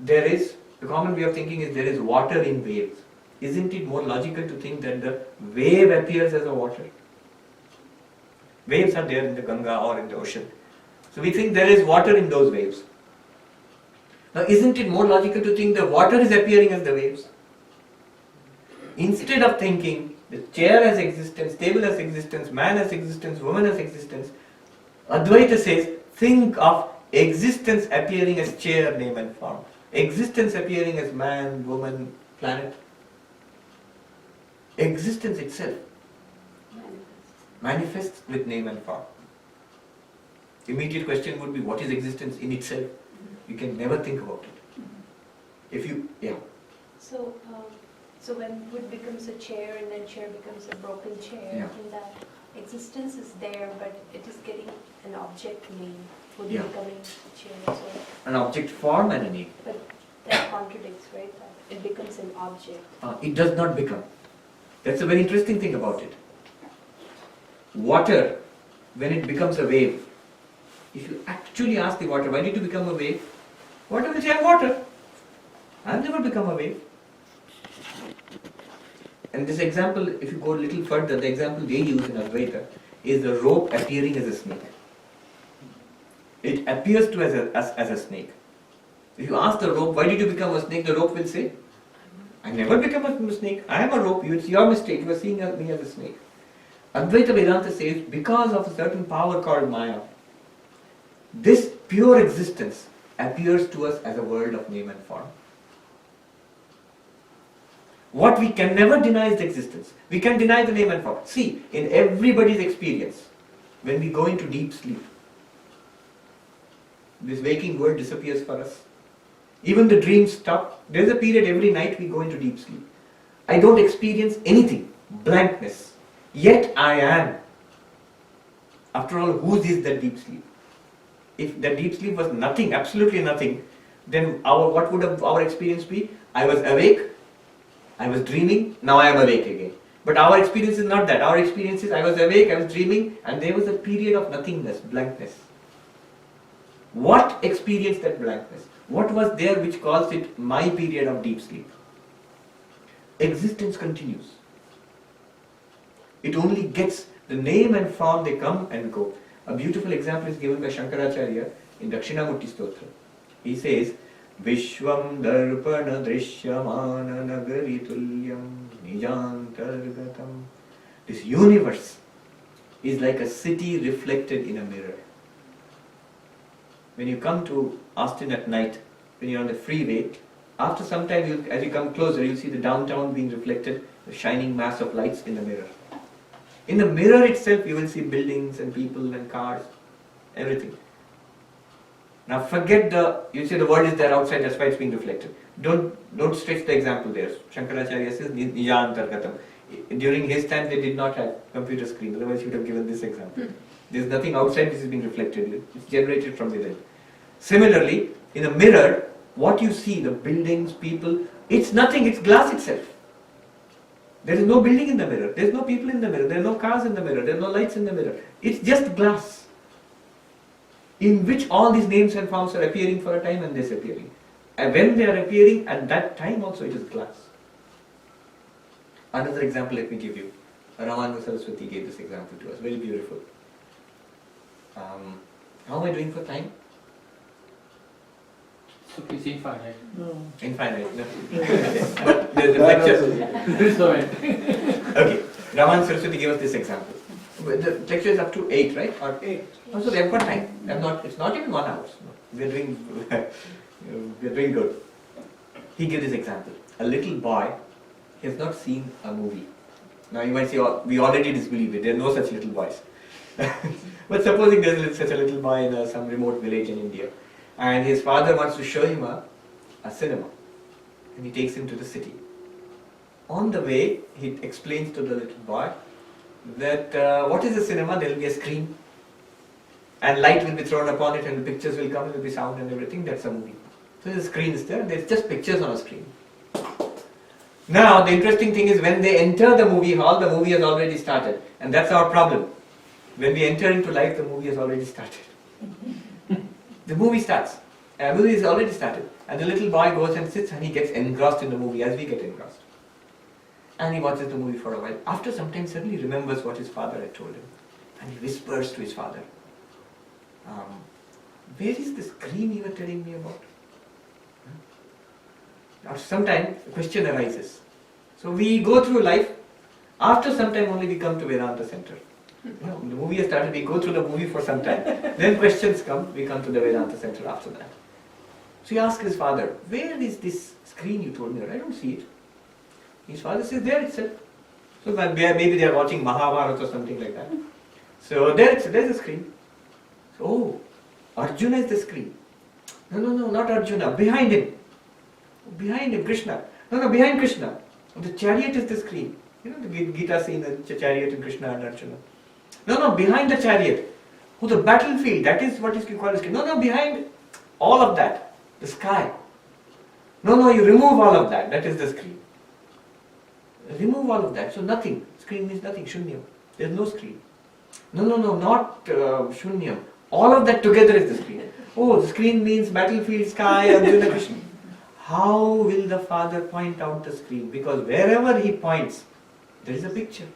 the common way of thinking is there is water in waves. Isn't it more logical to think that the wave appears as a water? Waves are there in the Ganga or in the ocean. So we think there is water in those waves. Now isn't it more logical to think the water is appearing as the waves? Instead of thinking the chair has existence, table has existence, man has existence, woman has existence, Advaita says, think of existence appearing as chair, name and form. Existence appearing as man, woman, planet. Existence itself manifests with name and form. Immediate question would be, what is existence in itself? You can never think about it. If you, yeah. So when wood becomes a chair and then chair becomes a broken chair, in that existence is there, but it is getting an object name. Wood becoming a chair. So an object form and a name. But that contradicts, right? That it becomes an object. It does not become. That's a very interesting thing about it. Water, when it becomes a wave, if you actually ask the water, why did you become a wave? Water will say, I'm water. I've never become a wave. And this example, if you go a little further, the example they use in Advaita is the rope appearing as a snake. It appears to as a snake. If you ask the rope, why did you become a snake? The rope will say, I never become a snake. I am a rope. It's your mistake. You are seeing me as a snake. Advaita Vedanta says, because of a certain power called Maya, this pure existence appears to us as a world of name and form. What we can never deny is the existence. We can deny the name and form. See, in everybody's experience, when we go into deep sleep, this waking world disappears for us. Even the dreams stop. There's a period every night we go into deep sleep. I don't experience anything, blankness. Yet I am. After all, whose is that deep sleep? If that deep sleep was nothing, absolutely nothing, then what would our experience be? I was awake, I was dreaming, now I am awake again. But our experience is not that. Our experience is I was awake, I was dreaming, and there was a period of nothingness, blankness. What experienced that blankness? What was there which caused it my period of deep sleep? Existence continues. It only gets the name and form, they come and go. A beautiful example is given by Shankaracharya in Dakshinamurti Stotra. He says, Vishwam darpana drishyamana nagari tulyam nijantargatam. This universe is like a city reflected in a mirror. When you come to Austin at night, when you're on the freeway, after some time, as you come closer, you'll see the downtown being reflected, the shining mass of lights in the mirror. In the mirror itself, you will see buildings and people and cars, everything. Now forget you say the world is there outside, that's why it's being reflected. Don't stretch the example there. Shankaracharya says, Nijantargatam. During his time, they did not have computer screen, otherwise he would have given this example. There's nothing outside which is being reflected, it's generated from within. Similarly, in a mirror, what you see, the buildings, people, it's nothing, it's glass itself. There is no building in the mirror, there is no people in the mirror, there are no cars in the mirror, there are no lights in the mirror. It's just glass, in which all these names and forms are appearing for a time and disappearing. And when they are appearing, at that time also it is glass. Another example let me give you. Ramananda Saraswati gave this example to us, very beautiful. How am I doing for time? Okay, it's infinite. No. Infinite, no. But the lecture. Okay, Raman Saraswati gave us this example. The lecture is up to 8, right? Or 8. Oh, so we have got time. It's not even 1 hour. We are doing good. He gave this example. A little boy has not seen a movie. Now you might say, oh, we already disbelieve it. There are no such little boys. But supposing there's such a little boy in some remote village in India, and his father wants to show him a cinema, and he takes him to the city. On the way, he explains to the little boy that what is a cinema? There will be a screen, and light will be thrown upon it, and the pictures will come, there will be sound and everything. That's a movie. So the screen is there, there's just pictures on a screen. Now, the interesting thing is when they enter the movie hall, the movie has already started. And that's our problem. When we enter into life, the movie has already started. The movie starts. movie is already started, and the little boy goes and sits and he gets engrossed in the movie as we get engrossed. And he watches the movie for a while. After some time, suddenly remembers what his father had told him. And he whispers to his father, where is the screen you were telling me about? After some time, the question arises. So we go through life. After some time only we come to Vedanta Center. The movie has started, we go through the movie for some time. Then questions come, we come to the Vedanta Center after that. So he asks his father, where is this screen you told me about? I don't see it. His father says, there itself. So maybe they are watching Mahabharata or something like that. So there's a screen. So, oh, Arjuna is the screen. No, not Arjuna. Behind him. Behind him, Krishna. No, behind Krishna. The chariot is the screen. You know the Gita scene, the chariot and Krishna and Arjuna. No, behind the chariot. Oh, the battlefield, that is what is called the screen. No, behind all of that. The sky. No, you remove all of that. That is the screen. Remove all of that. So nothing. Screen means nothing. Shunyam. There is no screen. No, not Shunyam. All of that together is the screen. Oh, the screen means battlefield, sky, Arjuna, Krishna. How will the father point out the screen? Because wherever he points, there is a picture.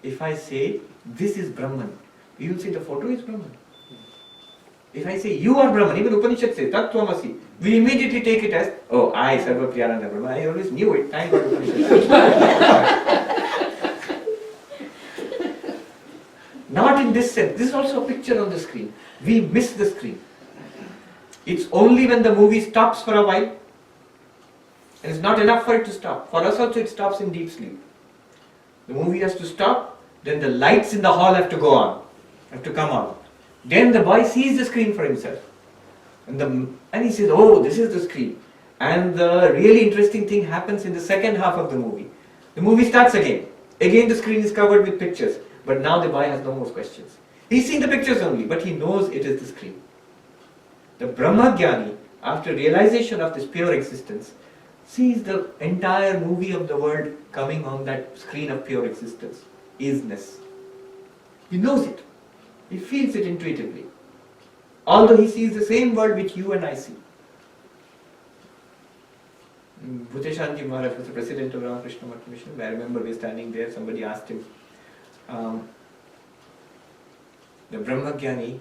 If I say, this is Brahman, you will say the photo is Brahman. If I say, you are Brahman, even Upanishad says, Tattvamasi, we immediately take it as, oh, I, Sarvapriyananda Brahman, I always knew it, thank God Upanishad. Not in this sense. This is also a picture on the screen. We miss the screen. It's only when the movie stops for a while, and it's not enough for it to stop. For us also it stops in deep sleep. The movie has to stop, then the lights in the hall have to go on, have to come on. Then the boy sees the screen for himself. And he says, oh, this is the screen. And the really interesting thing happens in the second half of the movie. The movie starts again. Again the screen is covered with pictures. But now the boy has no more questions. He's seen the pictures only, but he knows it is the screen. The Brahmagyani, after realization of this pure existence, sees the entire movie of the world coming on that screen of pure existence, isness. He knows it. He feels it intuitively. Although he sees the same world which you and I see. Bhuteshanji Maharaj was the president of Ramakrishna Math Mission. I remember we were standing there, somebody asked him, the Brahmagyani,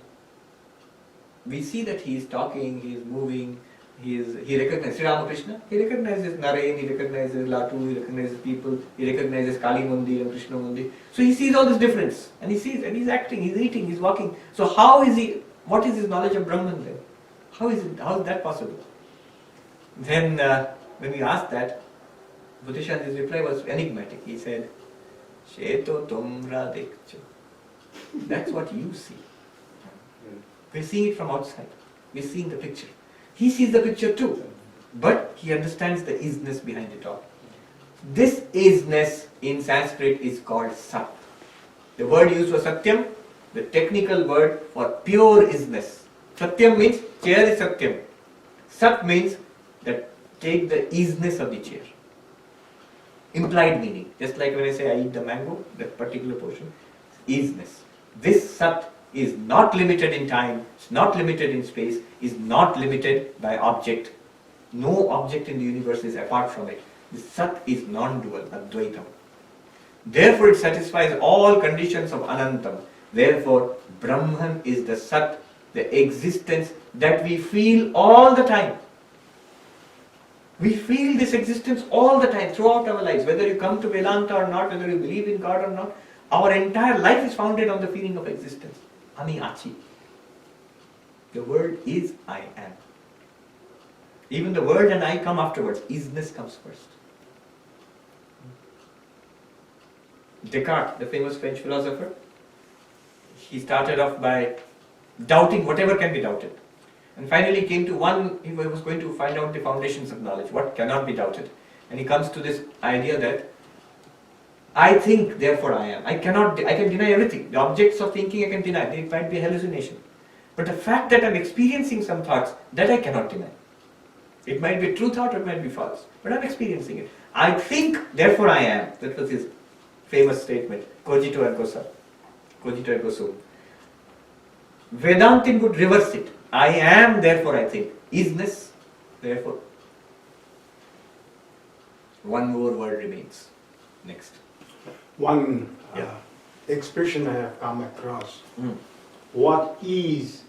we see that he is talking, he is moving, he recognizes Sri Ramakrishna, he recognizes Narayan, he recognizes Latu, he recognizes people, he recognizes Kali Mundi and Krishna Mundi. So he sees all this difference, and he sees, and he's acting, he's eating, he's walking. So what is his knowledge of Brahman then? How is that possible? Then when we asked that, Bhuteshanji's reply was enigmatic. He said, Sheto Tumra Dekcho. That's what you see. We're seeing it from outside. We're seeing the picture. He sees the picture too, but he understands the isness behind it all. This isness in Sanskrit is called Sat. The word used for Satyam, the technical word for pure isness. Satyam means chair is Satyam. Sat means that take the isness of the chair. Implied meaning. Just like when I say I eat the mango, that particular portion, isness. This Sat is not limited in time, it's not limited in space, is not limited by object. No object in the universe is apart from it. The Sat is non-dual, Advaitam. Therefore it satisfies all conditions of Anantam. Therefore Brahman is the Sat, the existence that we feel all the time. We feel this existence all the time throughout our lives. Whether you come to Vedanta or not, whether you believe in God or not, our entire life is founded on the feeling of existence. Ami Achi. The word is I am. Even the word and I come afterwards. Isness comes first. Descartes, the famous French philosopher, he started off by doubting whatever can be doubted. And finally came to he was going to find out the foundations of knowledge, what cannot be doubted. And he comes to this idea that I think, therefore I am. I can deny everything. The objects of thinking I can deny. They might be a hallucination. But the fact that I'm experiencing some thoughts, that I cannot deny. It might be a true thought or it might be false. But I'm experiencing it. I think, therefore I am. That was his famous statement. Cogito ergo sum. Cogito ergo sum. Vedantin would reverse it. I am, therefore I think. Isness, therefore. One more word remains. Next. One Yeah. expression I have come across. Mm. What is.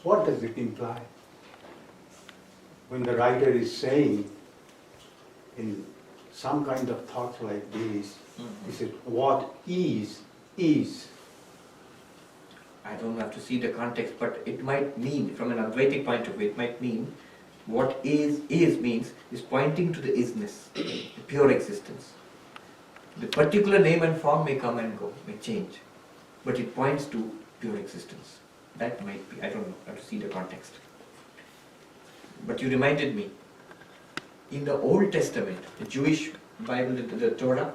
What does it imply? When the writer is saying in some kind of thoughts like this, he said, what is. I don't have to see the context, but it might mean, from an Advaitic point of view, it might mean what is means is pointing to the isness, the pure existence. The particular name and form may come and go, may change, but it points to pure existence. That might be, I don't know, I have to see the context. But you reminded me, in the Old Testament, the Jewish Bible, the Torah,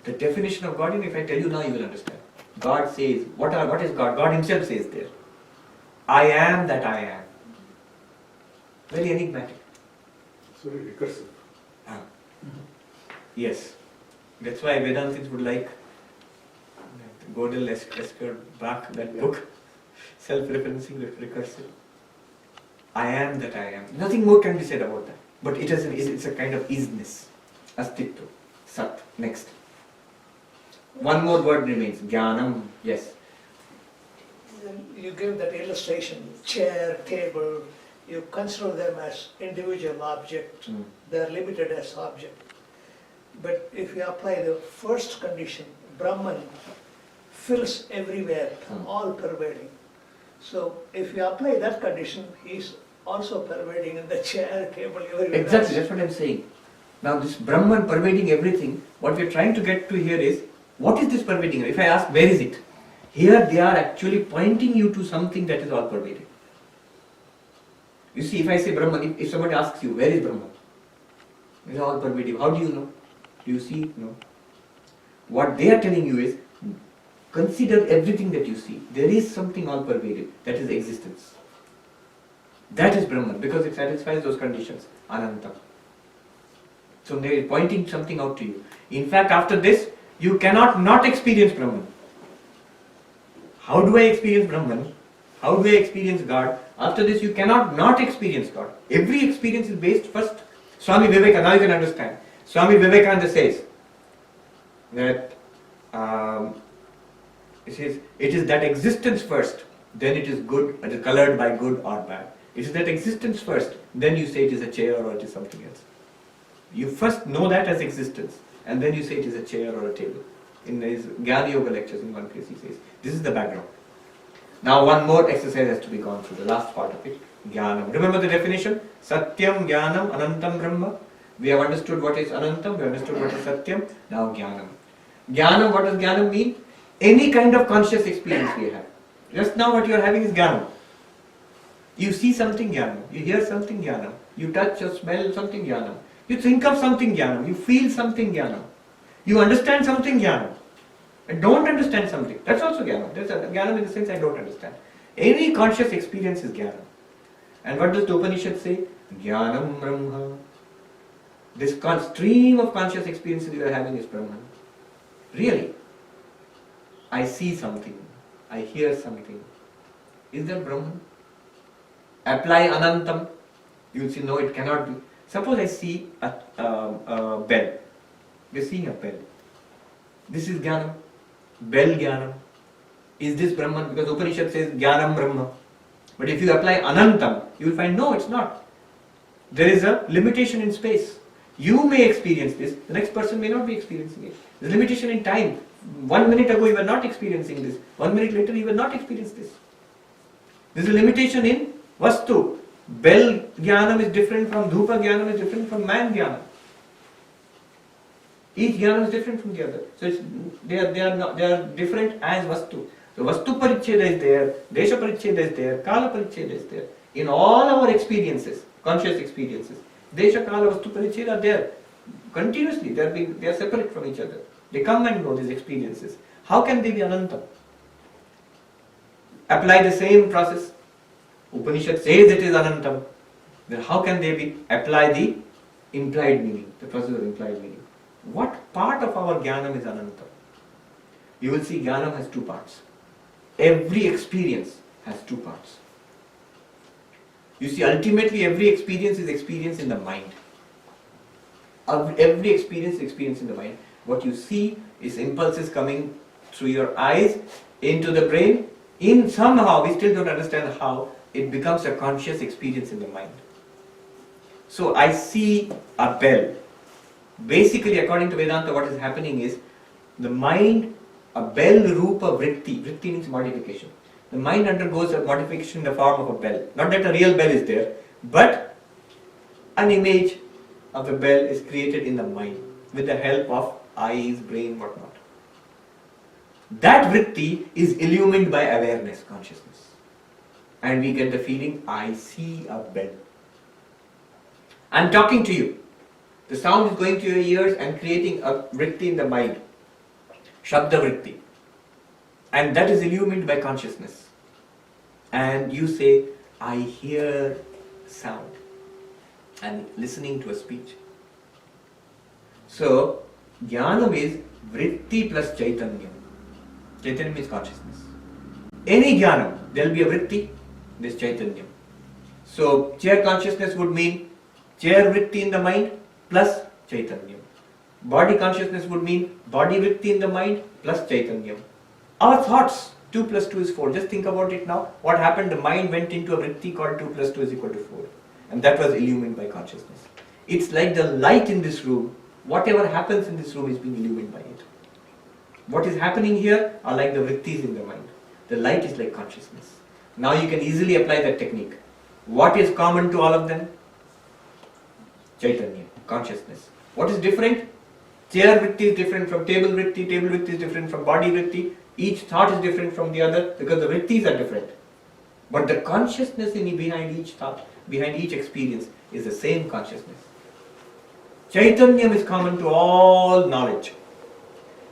the definition of God, and if I tell you now, you will understand. God says, what is God? God himself says there, I am that I am. Very enigmatic. It's very recursive. Yes. That's why Vedantins would like Godel, Esker, Bach, that book, self-referencing, recursive. I am that I am. Nothing more can be said about that. But it's a kind of isness, astitva, sat. Next. One more word remains, jnanam. Yes. You give that illustration, chair, table, you consider them as individual objects, they are limited as object. But if you apply the first condition, Brahman fills everywhere, all pervading. So if you apply that condition, he is also pervading in the chair, table, everywhere. Exactly, that's what I'm saying. Now this Brahman pervading everything, what we're trying to get to here is, what is this pervading? If I ask, where is it? Here they are actually pointing you to something that is all pervading. You see, if I say Brahman, if somebody asks you, where is Brahman? It is all pervading. How do you know? Do you see? No. What they are telling you is, consider everything that you see. There is something all pervading, that is existence. That is Brahman, because it satisfies those conditions. Ananta. So they are pointing something out to you. In fact, after this, you cannot not experience Brahman. How do I experience Brahman? How do I experience God? After this, you cannot not experience God. Every experience is based first. Swami Vivekananda, now you can understand. Swami Vivekananda says that it is that existence first, then it is good, it is colored by good or bad. It is that existence first, then you say it is a chair or it is something else. You first know that as existence, and then you say it is a chair or a table. In his Jnana Yoga lectures, in one place he says, this is the background. Now one more exercise has to be gone through, the last part of it, Jnanam. Remember the definition? Satyam, Jnanam, Anantam, Brahma. We have understood what is Anantam, we have understood what is Satyam, now Jnanam. Jnanam, what does Jnanam mean? Any kind of conscious experience we have. Just now what you are having is Jnanam. You see something Jnanam, you hear something Jnanam, you touch or smell something Jnanam, you think of something Jnanam, you feel something Jnanam, you understand something Jnanam, and don't understand something, that's also Jnanam. That's Jnanam in the sense I don't understand. Any conscious experience is Jnanam. And what does the Upanishad say? Jnanam Brahma. This stream of conscious experiences you are having is Brahman. Really? I see something, I hear something. Is that Brahman? Apply Anantam, you will see, no, it cannot be. Suppose I see a bell. You are seeing a bell. This is Jnanam. Bell Jnanam. Is this Brahman? Because Upanishad says Jnanam Brahma. But if you apply Anantam, you will find no, it's not. There is a limitation in space. You may experience this, the next person may not be experiencing it. There is a limitation in time. 1 minute ago you were not experiencing this. 1 minute later you will not experience this. There is a limitation in Vastu. Bell Jnanam is different from Dhupa Jnanam is different from Man Jnanam. Each Jnanam is different from the other. So they are different as Vastu. So Vastu Paricheda is there, Desha Paricheda is there, Kala Paricheda is there. In all our experiences, conscious experiences, Desha, Kala, Vastu Paricheda are there. Continuously, they are separate from each other. They come and go, these experiences. How can they be Ananta? Apply the same process. Upanishad says it is Anantam. Then how can they be? Apply the implied meaning, the process of implied meaning. What part of our Jnanam is Anantam? You will see Jnanam has two parts. Every experience has two parts. You see, ultimately every experience is experience in the mind. Every experience is experience in the mind. What you see is impulses coming through your eyes into the brain. In somehow, we still don't understand how, it becomes a conscious experience in the mind. So I see a bell. Basically, according to Vedanta, what is happening is the mind, a bell rupa vritti. Vritti means modification. The mind undergoes a modification in the form of a bell. Not that a real bell is there, but an image of a bell is created in the mind with the help of eyes, brain, whatnot. That vritti is illumined by awareness, consciousness. And we get the feeling, I see a bell. I'm talking to you. The sound is going to your ears and creating a vritti in the mind. Shabda vritti. And that is illumined by consciousness. And you say, I hear sound. I'm listening to a speech. So, jnanam is vritti plus chaitanyam. Chaitanya means consciousness. Any jnanam, there will be a vritti, this chaitanyam. So, chair consciousness would mean chair vritti in the mind plus chaitanyam. Body consciousness would mean body vritti in the mind plus chaitanyam. Our thoughts, 2 plus 2 is 4. Just think about it now. What happened? The mind went into a vritti called 2 plus 2 is equal to 4. And that was illumined by consciousness. It's like the light in this room. Whatever happens in this room is being illumined by it. What is happening here are like the vrittis in the mind. The light is like consciousness. Now you can easily apply that technique. What is common to all of them? Chaitanya, consciousness. What is different? Chair vritti is different from table vritti is different from body vritti. Each thought is different from the other because the vrittis are different. But the consciousness behind each thought, behind each experience is the same consciousness. Chaitanyam is common to all knowledge.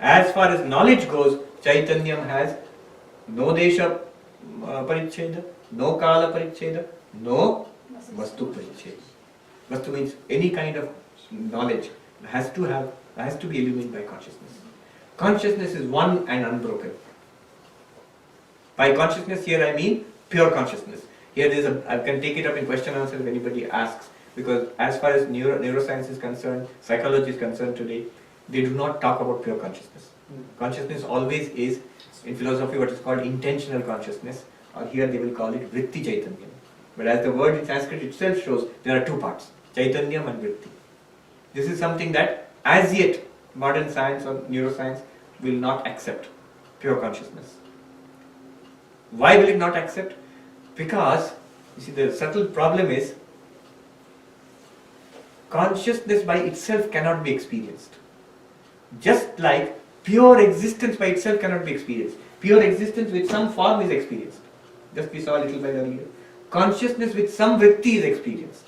As far as knowledge goes, Chaitanyam has no desha paricheda, no kala paricheda, no vastu paricheda. Vastu means any kind of knowledge has to be illumined by consciousness. Consciousness is one and unbroken. By consciousness here I mean pure consciousness. Here I can take it up in question and answer if anybody asks, because as far as neuroscience is concerned, psychology is concerned today, they do not talk about pure consciousness. Consciousness always is, in philosophy, what is called intentional consciousness, or here they will call it vritti chaitanyam. But as the word in Sanskrit itself shows, there are two parts, chaitanyam and vritti. This is something that as yet modern science or neuroscience will not accept, pure consciousness. Why will it not accept? Because, you see, the subtle problem is, consciousness by itself cannot be experienced. Just like pure existence by itself cannot be experienced. Pure existence with some form is experienced. Just we saw a little bit earlier. Consciousness with some vritti is experienced.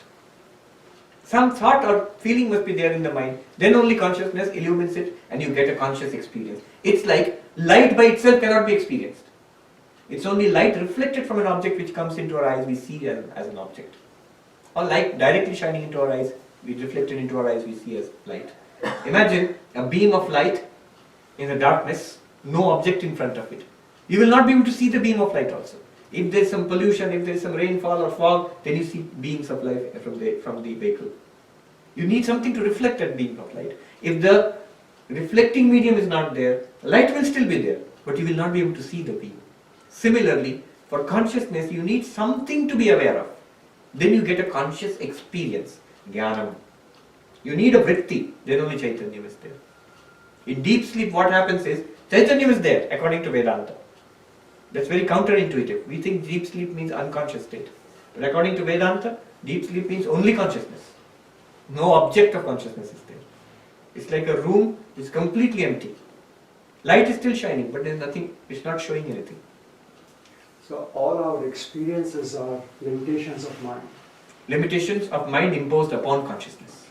Some thought or feeling must be there in the mind. Then only consciousness illumines it and you get a conscious experience. It's like light by itself cannot be experienced. It's only light reflected from an object which comes into our eyes, we see as an object. Or light directly shining into our eyes, we reflect it into our eyes, we see as light. Imagine a beam of light in the darkness, no object in front of it. You will not be able to see the beam of light also. If there is some pollution, if there is some rainfall or fog, then you see beams of light from the vehicle. You need something to reflect that beam of light. If the reflecting medium is not there, light will still be there, but you will not be able to see the beam. Similarly, for consciousness, you need something to be aware of. Then you get a conscious experience, jnanam. You need a vritti, then only Chaitanyam is there. In deep sleep, what happens is, Chaitanyam is there, according to Vedanta. That's very counterintuitive. We think deep sleep means unconscious state. But according to Vedanta, deep sleep means only consciousness. No object of consciousness is there. It's like a room which is completely empty. Light is still shining, but there's nothing, it's not showing anything. So all our experiences are limitations of mind. Limitations of mind imposed upon consciousness.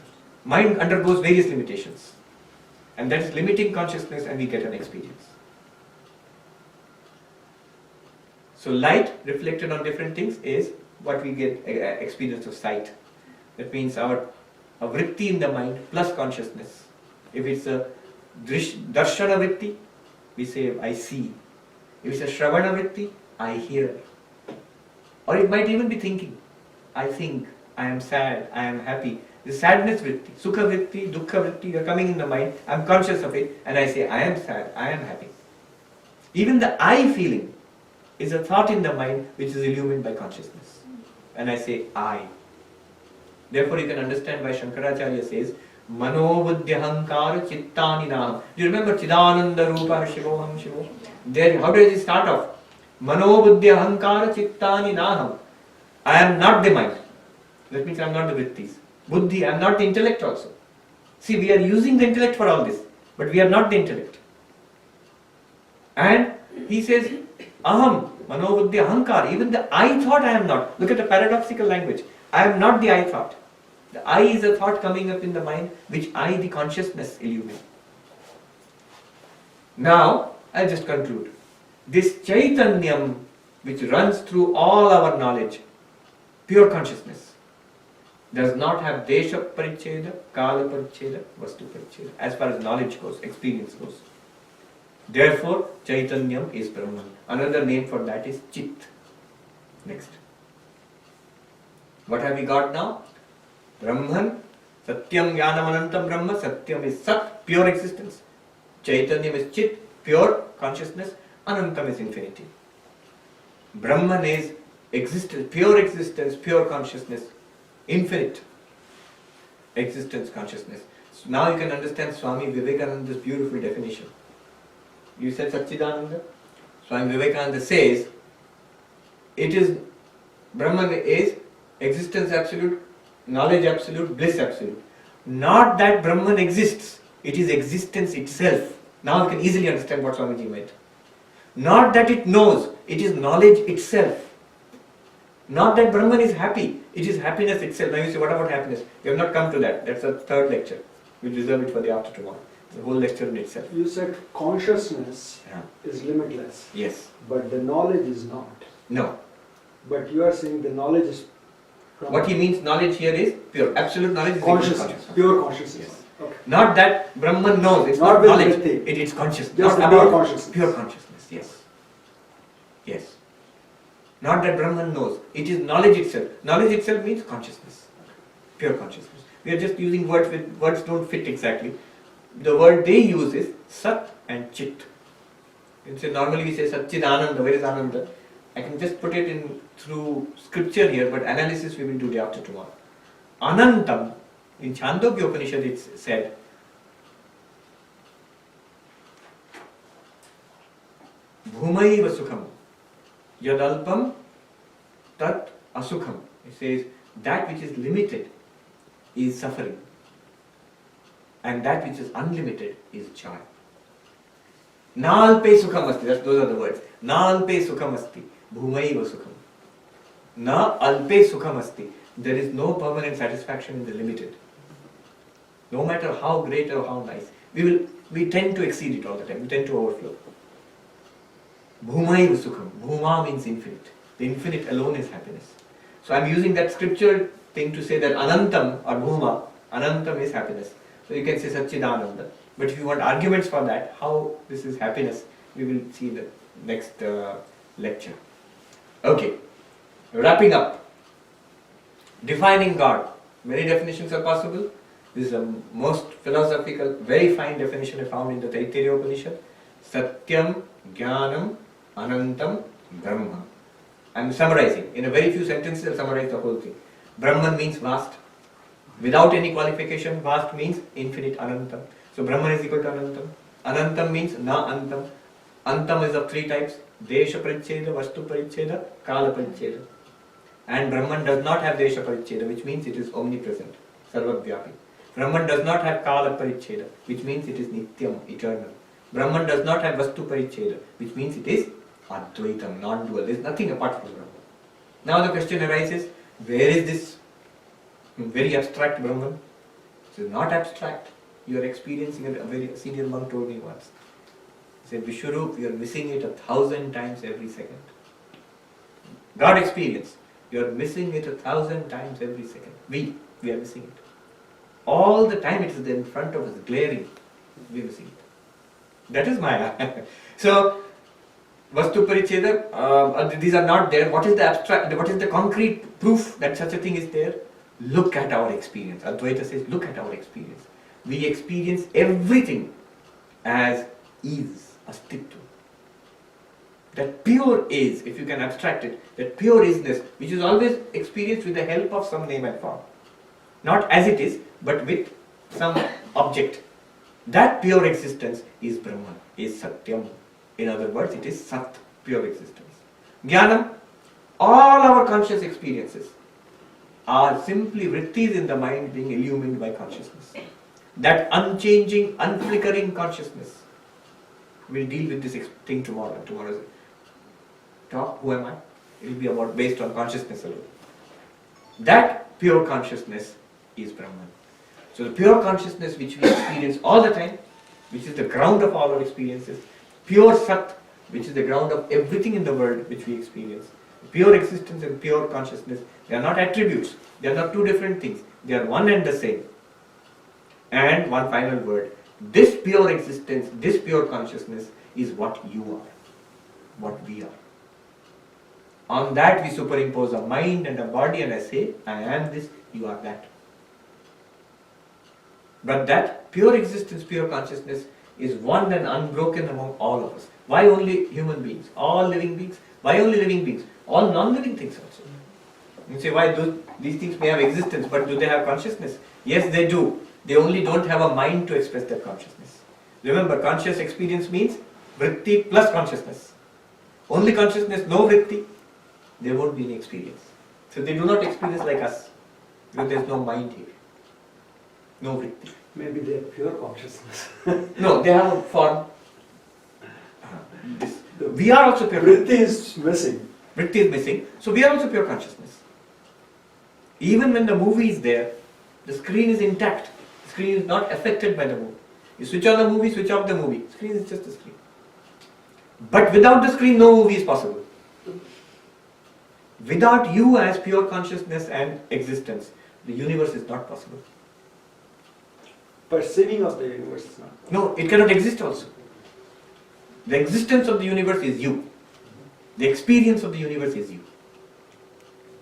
Mind undergoes various limitations. And that is limiting consciousness and we get an experience. So light reflected on different things is what we get experience of sight. That means a vritti in the mind plus consciousness. If it's a darshana vritti, we say I see. If it's a shravana vritti, I hear. Or it might even be thinking, I think, I am sad, I am happy. The sadness vritti, sukha vritti, dukkha vritti are coming in the mind. I am conscious of it and I say, I am sad, I am happy. Even the I feeling is a thought in the mind which is illumined by consciousness. And I say, I. Therefore you can understand why Shankaracharya says, Mano buddhyahankara chittani naham. Do you remember Chidananda Rupa Shivoham Shivo? There, how does it start off? Mano buddhyahankara chittani naham. I am not the mind. That means I am not the vrittis. Buddhi, I am not the intellect also. See, we are using the intellect for all this, but we are not the intellect. And he says, Aham, Mano buddhi ahankara. Even the I thought I am not. Look at the paradoxical language. I am not the I thought. The I is a thought coming up in the mind which I, the consciousness, illumine. Now, I'll just conclude. This Chaitanyam which runs through all our knowledge, pure consciousness, does not have Desha Paricheda, Kala Paricheda, Vastu Paricheda, as far as knowledge goes, experience goes. Therefore, Chaitanyam is Brahman. Another name for that is Chit. Next. What have we got now? Brahman, Satyam Jnanam Anantam Brahma. Satyam is Sat, pure existence. Chaitanyam is Chit, pure consciousness. Anantam is infinity. Brahman is existence, pure consciousness, infinite existence, consciousness. So now you can understand Swami Vivekananda's beautiful definition. You said Satchidananda? Swami Vivekananda says, it is, Brahman is existence absolute, knowledge absolute, bliss absolute. Not that Brahman exists, it is existence itself. Now you can easily understand what Swamiji meant. Not that it knows, it is knowledge itself. Not that Brahman is happy, it is happiness itself. Now you say, what about happiness? We have not come to that. That's the third lecture. We'll reserve it for the after tomorrow. The whole lecture in itself. You said consciousness is limitless. Yes. But the knowledge is not. No. But you are saying the knowledge is from What he means knowledge here is pure. Absolute knowledge is consciousness. Pure consciousness. Yes. Okay. Not that Brahman knows, it's Not not with knowledge, vritti. it is consciousness. Just Not the pure about consciousness. Pure consciousness, yes. Yes. Not that Brahman knows, it is knowledge itself. Knowledge itself means consciousness. Pure consciousness. We are just using words with words don't fit exactly. The word they use is Sat and Chit. You say normally we say Satchidananda. Where is Ananda? I can just put it in through scripture here, but analysis we will do day after tomorrow. Anantam, in Chandogya Upanishad it's said, Bhumaiva Sukham, Yadalpam Tat Asukham. It says that which is limited is suffering, and that which is unlimited is joy. Nalpe Sukham Asti, those are the words. Nalpe Sukham Asti, Bhumaiva Sukham. Na Alpe Sukham Asti. There is no permanent satisfaction in the limited. No matter how great or how nice. We tend to exceed it all the time. We tend to overflow. Bhumaiva Sukham. Bhuma means infinite. The infinite alone is happiness. So I am using that scriptural thing to say that Anantam or Bhuma, Anantam is happiness. So you can say Satchidananda. But if you want arguments for that, how this is happiness, we will see the next lecture. Okay. Wrapping up. Defining God. Many definitions are possible. This is the most philosophical, very fine definition I found in the Taittiriya Upanishad. Satyam, Jnanam, Anantam, Brahma. I am summarizing. In a very few sentences I will summarize the whole thing. Brahman means vast. Without any qualification, vast means infinite, Anantam. So Brahman is equal to Anantam. Anantam means na Antam. Antam is of three types. Desha Paricheda, Vastu Paricheda, Kala Paricheda. And Brahman does not have Desha Paricheda, which means it is omnipresent, Sarvavyapi. Brahman does not have Kala Paricheda, which means it is Nityam, eternal. Brahman does not have Vastu Paricheda, which means it is Advaitam, non-dual. There is nothing apart from Brahman. Now the question arises, where is this very abstract Brahman? It is not abstract. You are experiencing it. A very senior monk told me once. He said, Vishwarup, you are missing it 1,000 times every second. God experience. You are missing it 1,000 times every second. We are missing it. All the time it is in front of us, glaring. We are missing it. That is Maya. So, Vastu Paricheda, these are not there. What is the abstract, what is the concrete proof that such a thing is there? Look at our experience. Advaita says, look at our experience. We experience everything as is, astitva. That pure is, if you can abstract it, that pure isness, which is always experienced with the help of some name and form. Not as it is, but with some object. That pure existence is Brahman, is Satyam. In other words, it is Sat, pure existence. Jnanam, all our conscious experiences are simply vrittis in the mind being illumined by consciousness. That unchanging, unflickering consciousness. We'll deal with this thing tomorrow. Tomorrow's talk, who am I? It will be about based on consciousness alone. That pure consciousness is Brahman. So the pure consciousness which we experience all the time, which is the ground of all our experiences, pure Sat, which is the ground of everything in the world which we experience, pure existence and pure consciousness, they are not attributes, they are not two different things, they are one and the same. And one final word, this pure existence, this pure consciousness is what you are, what we are. On that we superimpose a mind and a body and I say, I am this, you are that. But that pure existence, pure consciousness is one and unbroken among all of us. Why only human beings? All living beings? Why only living beings? All non-living things also. You say, why these things may have existence, but do they have consciousness? Yes, they do. They only don't have a mind to express their consciousness. Remember, conscious experience means vritti plus consciousness. Only consciousness, no vritti, there won't be any experience. So they do not experience like us, because there is no mind here. No vritti. Maybe they have pure consciousness. No, they have a form. We are also pure. Vritti is missing. Vritti is missing. So we are also pure consciousness. Even when the movie is there, the screen is intact. The screen is not affected by the movie. You switch on the movie, switch off the movie. Screen is just a screen. But without the screen, no movie is possible. Without you as pure consciousness and existence, the universe is not possible. Perceiving of the universe is not. No, it cannot exist also. The existence of the universe is you. The experience of the universe is you.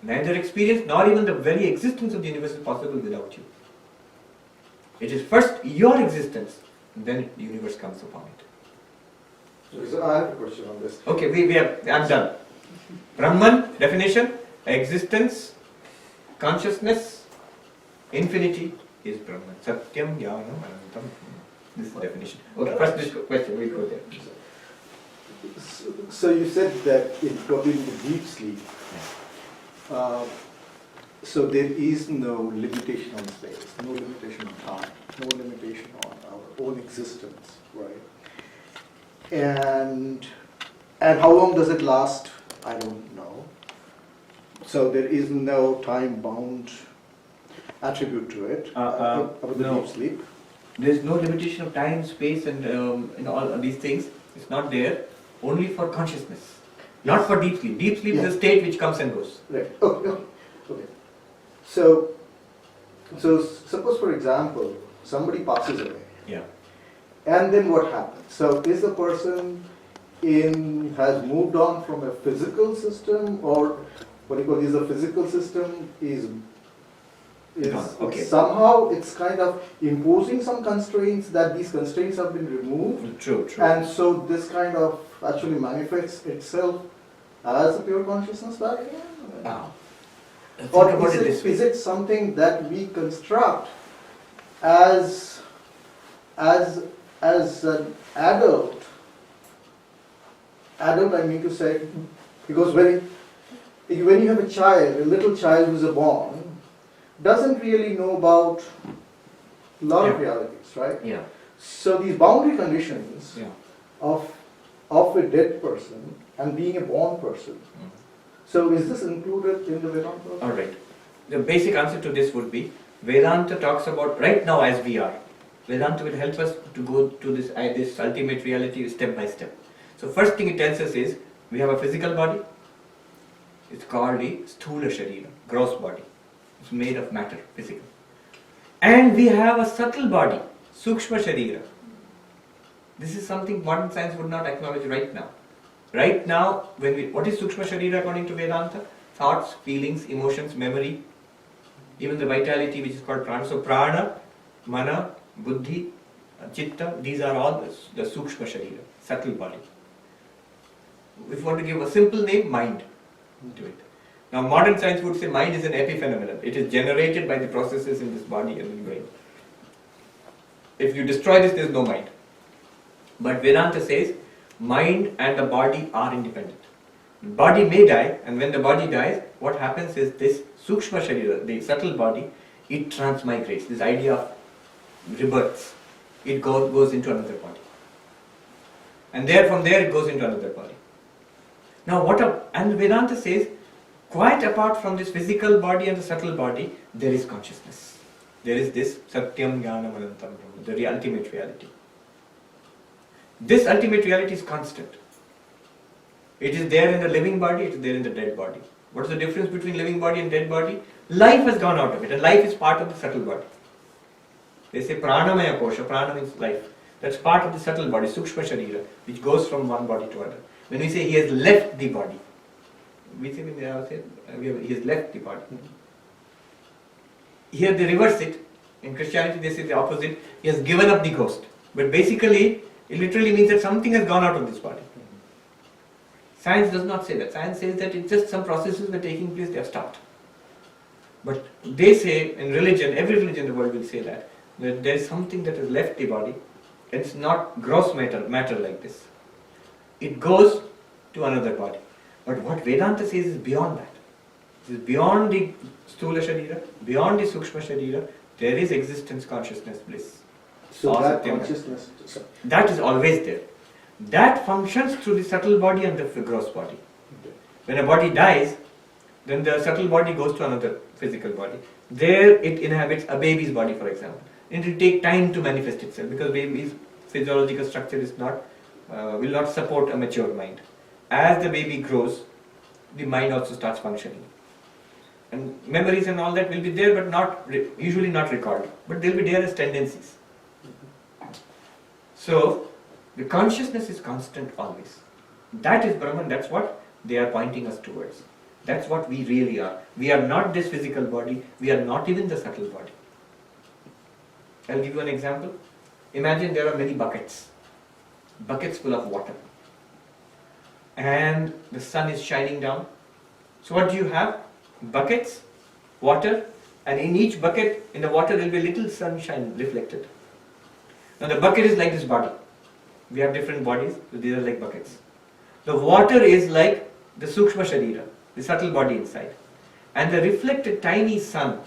Neither experience nor even the very existence of the universe is possible without you. It is first your existence, and then the universe comes upon it. So I have a question on this. Okay, I'm done. Brahman, definition, existence, consciousness, infinity is Brahman. Satyam, Jnanam, Anantam. This is the definition. Okay, first this question, we'll go there. So you said that it got into deep sleep. So there is no limitation on space, no limitation on time, no limitation on our own existence, right? And how long does it last? I don't know. So there is no time-bound attribute to it about the no. deep sleep. There is no limitation of time, space, and all these things. It's not there. Only for consciousness, not for deep sleep. Deep sleep is a state which comes and goes. Right. Okay. So suppose, for example, somebody passes away. Yeah. And then what happens? So is the person has moved on from a physical system, or what do you call is the physical system is okay. Somehow it's kind of imposing some constraints, that these constraints have been removed, True. and so this kind of actually manifests itself as a pure consciousness back again? Or is it something that we construct as an adult? Adult, I mean to say, because when you have a child, a little child who is born, doesn't really know about a lot of realities, right? Yeah. So these boundary conditions Yeah. of a dead person and being a born person. So is this included in the Vedanta? Alright. The basic answer to this would be, Vedanta talks about right now as we are. Vedanta will help us to go to this ultimate reality step by step. So first thing it tells us is, we have a physical body. It's called the Sthula Sharira, gross body. It's made of matter, physical. And we have a subtle body, Sukshma Sharira. This is something modern science would not acknowledge right now. Right now, what is Sukshma Sharira according to Vedanta? Thoughts, feelings, emotions, memory, even the vitality which is called prana. So prana, mana, buddhi, chitta, these are all the Sukshma Sharira, subtle body. If you want to give a simple name, mind to it. Now modern science would say mind is an epiphenomenon. It is generated by the processes in this body and in the brain. If you destroy this, there is no mind. But Vedanta says mind and the body are independent. The body may die, and when the body dies, what happens is this Sukshma Sharira, the subtle body, it transmigrates. This idea of rebirths, it goes into another body. And from there it goes into another body. Now and Vedanta says, quite apart from this physical body and the subtle body, there is consciousness. There is this Satyam Jnanam Anantam Brahma, the ultimate reality. This ultimate reality is constant. It is there in the living body, it is there in the dead body. What is the difference between living body and dead body? Life has gone out of it, and life is part of the subtle body. They say pranamaya kosha, prana means life. That's part of the subtle body, Sukshma Sharira, which goes from one body to another. When we say he has left the body, we say he has left the body. Here they reverse it. In Christianity they say the opposite. He has given up the ghost. But basically, it literally means that something has gone out of this body. Science does not say that. Science says that it's just some processes were taking place, they have stopped. But they say in religion, every religion in the world will say that there is something that has left the body. It's not gross matter like this. It goes to another body. But what Vedanta says is beyond that. It is beyond the Sthula Sharira, beyond the Sukshma Sharira, there is existence, consciousness, bliss. So that consciousness, that is always there. That functions through the subtle body and the gross body. When a body dies, then the subtle body goes to another physical body. There it inhabits a baby's body, for example. It will take time to manifest itself because baby's physiological structure is will not support a mature mind. As the baby grows, the mind also starts functioning. And memories and all that will be there, but usually not recalled. But they will be there as tendencies. So, the consciousness is constant always. That is Brahman, that's what they are pointing us towards. That's what we really are. We are not this physical body, we are not even the subtle body. I'll give you an example. Imagine there are many buckets full of water. And the sun is shining down. So what do you have? Buckets, water, and in each bucket, in the water, there will be a little sunshine reflected. Now the bucket is like this body. We have different bodies, so these are like buckets. The water is like the Sukshma Sharira, the subtle body inside. And the reflected tiny sun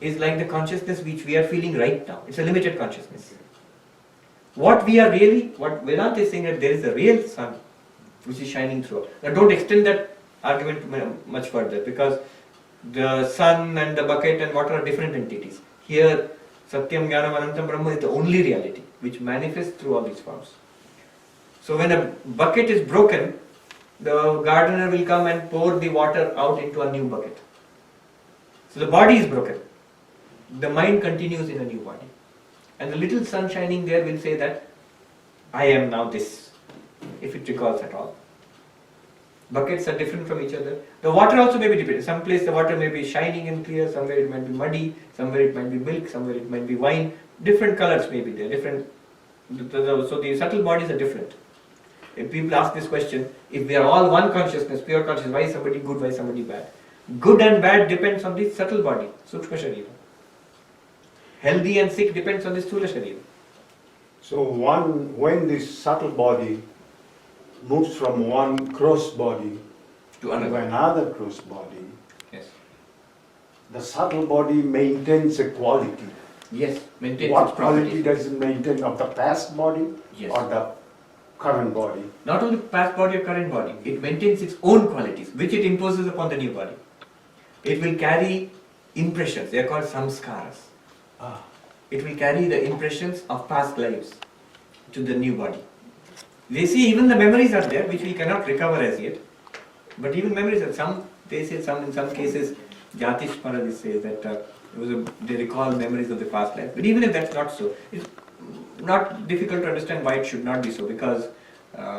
is like the consciousness which we are feeling right now. It's a limited consciousness. What Vedanta is saying that there is a real sun which is shining through. Now don't extend that argument much further because the sun and the bucket and water are different entities. Here, Satyam Jnanam Anantam Brahma is the only reality which manifests through all these forms. So when a bucket is broken, the gardener will come and pour the water out into a new bucket. So the body is broken. The mind continues in a new body. And the little sun shining there will say that I am now this, if it recalls at all. Buckets are different from each other. The water also may be different. Some place the water may be shining and clear, somewhere it might be muddy, somewhere it might be milk, somewhere it might be wine. Different colors may be there. So the subtle bodies are different. If people ask this question, if we are all one consciousness, pure consciousness, why is somebody good, why is somebody bad? Good and bad depends on the subtle body, Sukshma Sharira. Healthy and sick depends on the Sthula Sharira. So when this subtle body moves from one gross body To another. another gross body, Yes. the subtle body maintains a quality. Yes, maintains What its quality property. does it maintain, of the past body Yes. or the current body? Not only past body or current body, it maintains its own qualities, which it imposes upon the new body. It will carry impressions, they are called samskaras. It will carry the impressions of past lives to the new body. They see even the memories are there, which we cannot recover as yet. But even memories are in some cases, Jatish Paradis says that they recall memories of the past life. But even if that's not so, it's not difficult to understand why it should not be so, because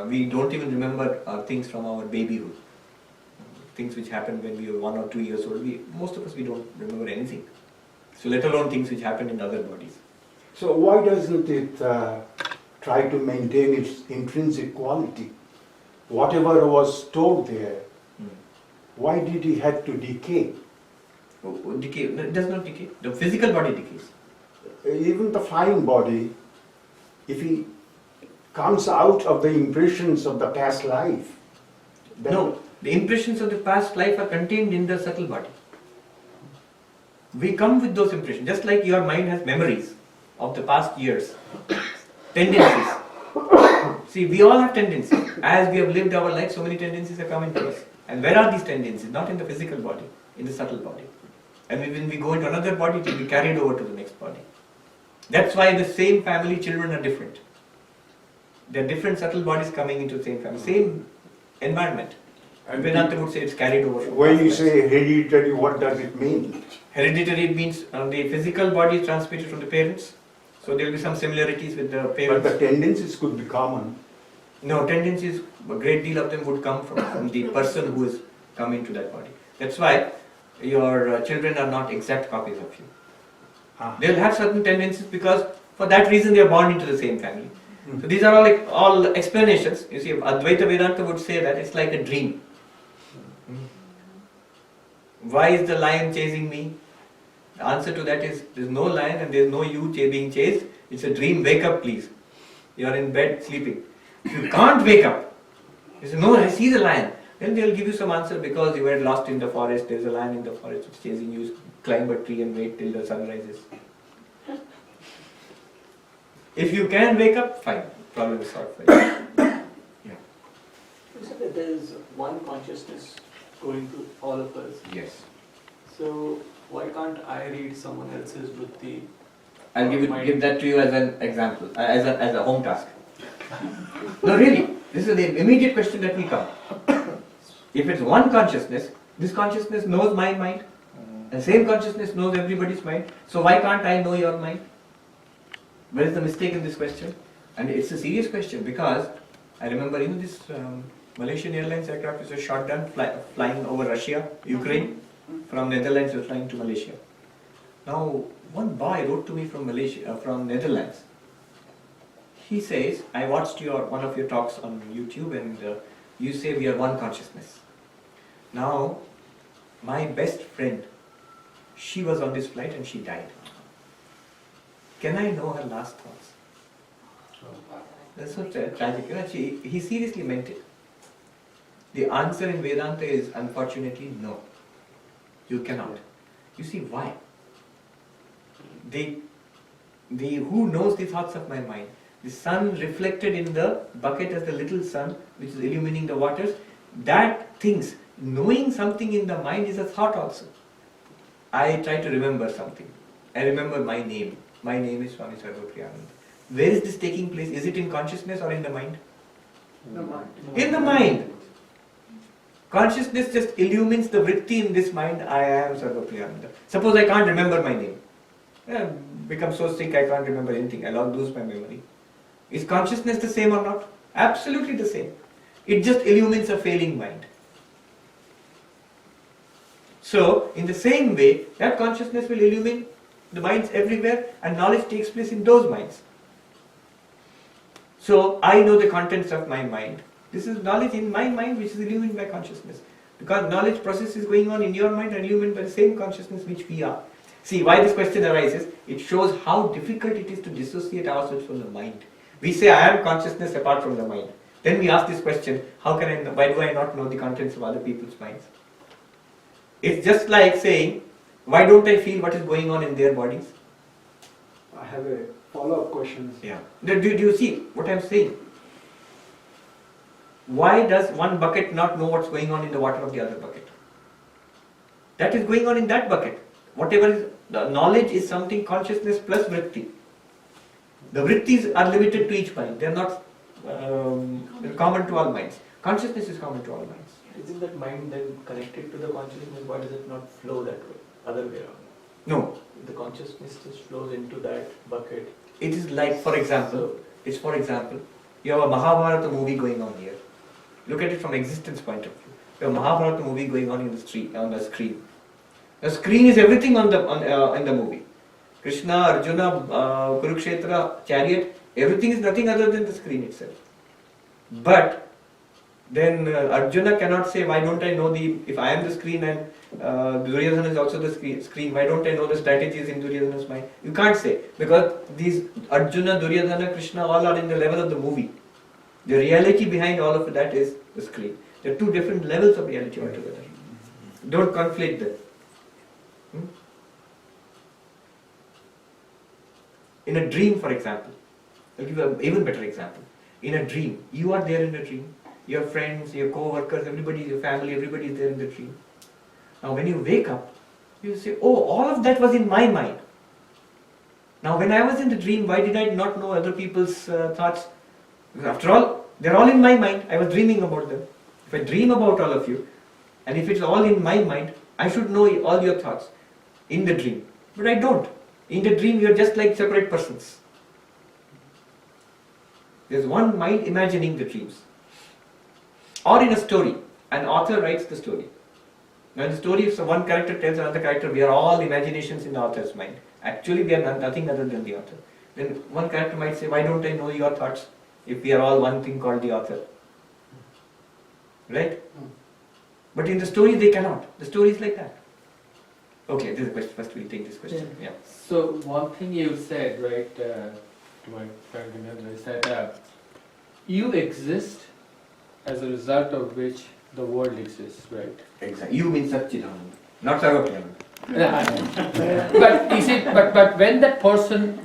We don't even remember things from our babyhood. Things which happened when we were 1 or 2 years old. Most of us, we don't remember anything. So let alone things which happened in other bodies. So why doesn't it try to maintain its intrinsic quality? Whatever was stored there, why did it have to decay? Decay? No, it does not decay. The physical body decays. Even the fine body, if he comes out of the impressions of the past life, then No, the impressions of the past life are contained in the subtle body. We come with those impressions, just like your mind has memories of the past years, tendencies. See, we all have tendencies. As we have lived our life, so many tendencies have come into us. And where are these tendencies? Not in the physical body, in the subtle body. And when we go into another body, it will be carried over to the next body. That's why the same family children are different. There are different subtle bodies coming into the same family, same environment. And Vedanta would say it's carried over. from when you past say hereditary, what does it mean? hereditary, it means the physical body is transmitted from the parents. So there will be some similarities with the But parents. the tendencies could be common. No, tendencies, a great deal of them would come from the person who has come into that body. That's why your children are not exact copies of you. Ah. They'll have certain tendencies because for that reason they are born into the same family. So these are all explanations. You see, Advaita Vedanta would say that it's like a dream. Why is the lion chasing me? The answer to that is there's no lion and there's no you being chased. It's a dream. Wake up, please. You are in bed sleeping. If you can't wake up, you say, no, I see the lion. Then they'll give you some answer because you were lost in the forest. There's a lion in the forest which is chasing you. Climb a tree and wait till the sun rises. If you can wake up, fine. Problem is solved for you. Yeah. You said that there is one consciousness going to all of us. Yes. So why can't I read someone else's vritti? I'll give that to you as an example, as a home task. No, really. This is the immediate question that will come. If it's one consciousness, this consciousness knows my mind. The same consciousness knows everybody's mind. So why can't I know your mind? Where is the mistake in this question? And it's a serious question because I remember this Malaysian Airlines aircraft was shot down flying over Russia, Ukraine, from Netherlands was flying to Malaysia. Now one boy wrote to me from Malaysia, from Netherlands. He says, I watched one of your talks on YouTube and you say we are one consciousness. Now my best friend, she was on this flight and she died. Can I know her last thoughts? That's so tragic. He seriously meant it. The answer in Vedanta is unfortunately no. You cannot. You see why? Who knows the thoughts of my mind? The sun reflected in the bucket as the little sun which is illumining the waters. That thinks. Knowing something in the mind is a thought also. I try to remember something. I remember my name. My name is Swami Sarvapriyananda. Where is this taking place? Is it in consciousness or in the mind? In the mind. In the mind. Consciousness just illumines the vritti in this mind. I am Sarvapriyananda. Suppose I can't remember my name. I become so sick I can't remember anything. I'll lose my memory. Is consciousness the same or not? Absolutely the same. It just illumines a failing mind. So, in the same way, that consciousness will illumine the minds everywhere and knowledge takes place in those minds. So, I know the contents of my mind. This is knowledge in my mind which is illumined by consciousness. Because knowledge process is going on in your mind and illumined by the same consciousness which we are. See, why this question arises, it shows how difficult it is to dissociate ourselves from the mind. We say, I am consciousness apart from the mind. Then we ask this question, how can I know, why do I not know the contents of other people's minds? It's just like saying, why don't I feel what is going on in their bodies? I have a follow-up question. Yeah. Do you see what I'm saying? Why does one bucket not know what's going on in the water of the other bucket? That is going on in that bucket. Whatever is, the knowledge is something consciousness plus vritti. The vrittis are limited to each mind. They are not common to all minds. Consciousness is common to all minds. Isn't that mind then connected to the consciousness? Why does it not flow that way? Other way around. No. The consciousness just flows into that bucket. It is like, for example, You have a Mahabharata movie going on here. Look at it from existence point of view. You have a Mahabharata movie going on in the street, on the screen. The screen is everything in the movie. Krishna, Arjuna, Kurukshetra, chariot, everything is nothing other than the screen itself. But then Arjuna cannot say, why don't I know if I am the screen and Duryodhana is also the screen, why don't I know the strategies in Duryodhana's mind? You can't say, because these Arjuna, Duryodhana, Krishna all are in the level of the movie. The reality behind all of that is the screen. There are two different levels of reality altogether. Don't conflate them. In a dream, for example, I'll give you an even better example. In a dream, you are there in a dream. Your friends, your co-workers, everybody, your family, everybody is there in the dream. Now when you wake up, you say, oh, all of that was in my mind. Now when I was in the dream, why did I not know other people's thoughts? Because after all, they're all in my mind. I was dreaming about them. If I dream about all of you, and if it's all in my mind, I should know all your thoughts in the dream. But I don't. In the dream, you're just like separate persons. There's one mind imagining the dreams. Or in a story, an author writes the story. Now in the story, if one character tells another character, we are all imaginations in the author's mind. Actually, we are nothing other than the author. Then one character might say, why don't I know your thoughts if we are all one thing called the author? Right? But in the story, they cannot. The story is like that. Okay, this is a question. First we'll take this question. Yeah. So one thing you said, right, to my friend Vinod, is that you exist as a result of which the world exists, right? Exactly. You mean Satchidananda, not Sarvapriyananda. But you see, but when that person,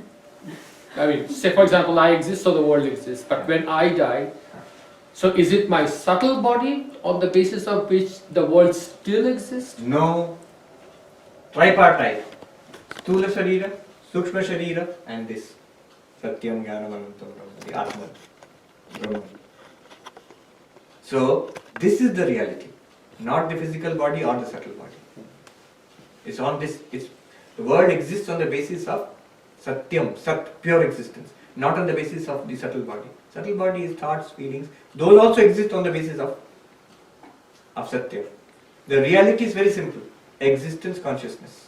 I mean, say for example, I exist, so the world exists. But when I die, so is it my subtle body on the basis of which the world still exists? No. Tripartite. Sthula Sharira, Sukshma Sharira, and this. Satyam Jnanam Anantam Brahma, the Atman. Brahman. So, this is the reality. Not the physical body or the subtle body. It's on this, the world exists on the basis of Satyam, Sat, pure existence. Not on the basis of the subtle body. Subtle body is thoughts, feelings. Those also exist on the basis of Satyam. The reality is very simple. Existence, consciousness.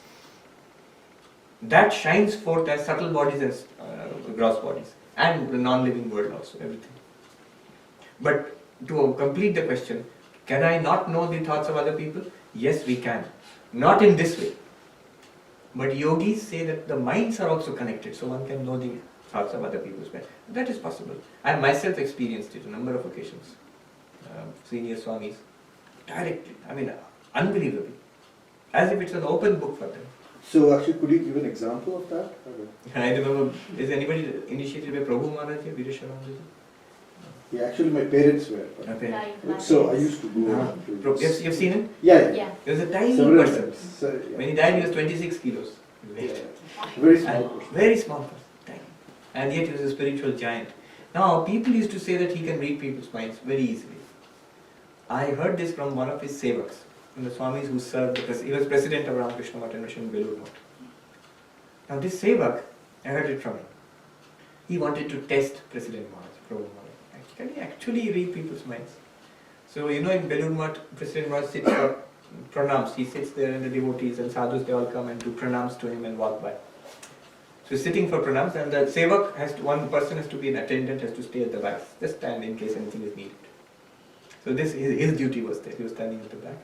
That shines forth as subtle bodies and gross bodies. And the non-living world also, everything. But to complete the question, can I not know the thoughts of other people? Yes, we can. Not in this way. But yogis say that the minds are also connected, so one can know the thoughts of other people's minds. That is possible. I have myself experienced it a number of occasions. Senior Swamis, directly, I mean, unbelievably. As if it's an open book for them. So actually, could you give an example of that? I remember, is anybody initiated by Prabhu Maharaj, Vireshwarananda? Yeah, actually my parents were. Okay. So I used to go. You've seen him? Yeah. Yeah. He was a tiny Several person. times. So, yeah. When he died, he was 26 kilos. Yeah. Very small And person. very small person, tiny. And yet he was a spiritual giant. Now, people used to say that he can read people's minds very easily. I heard this from one of his sevaks, from the Swamis who served, he was president of Ramakrishna Math and Mission Belur. Now, this sevak, I heard it from him. He wanted to test President Maharaj, Prabhu Maharaj. Can he actually read people's minds? So, in Belur Math, President Maharaj sits for pranams. He sits there and the devotees and sadhus, they all come and do pranams to him and walk by. So he's sitting for pranams, and the sevak one person has to be an attendant, has to stay at the back, just stand in case anything is needed. So his duty was there, he was standing at the back.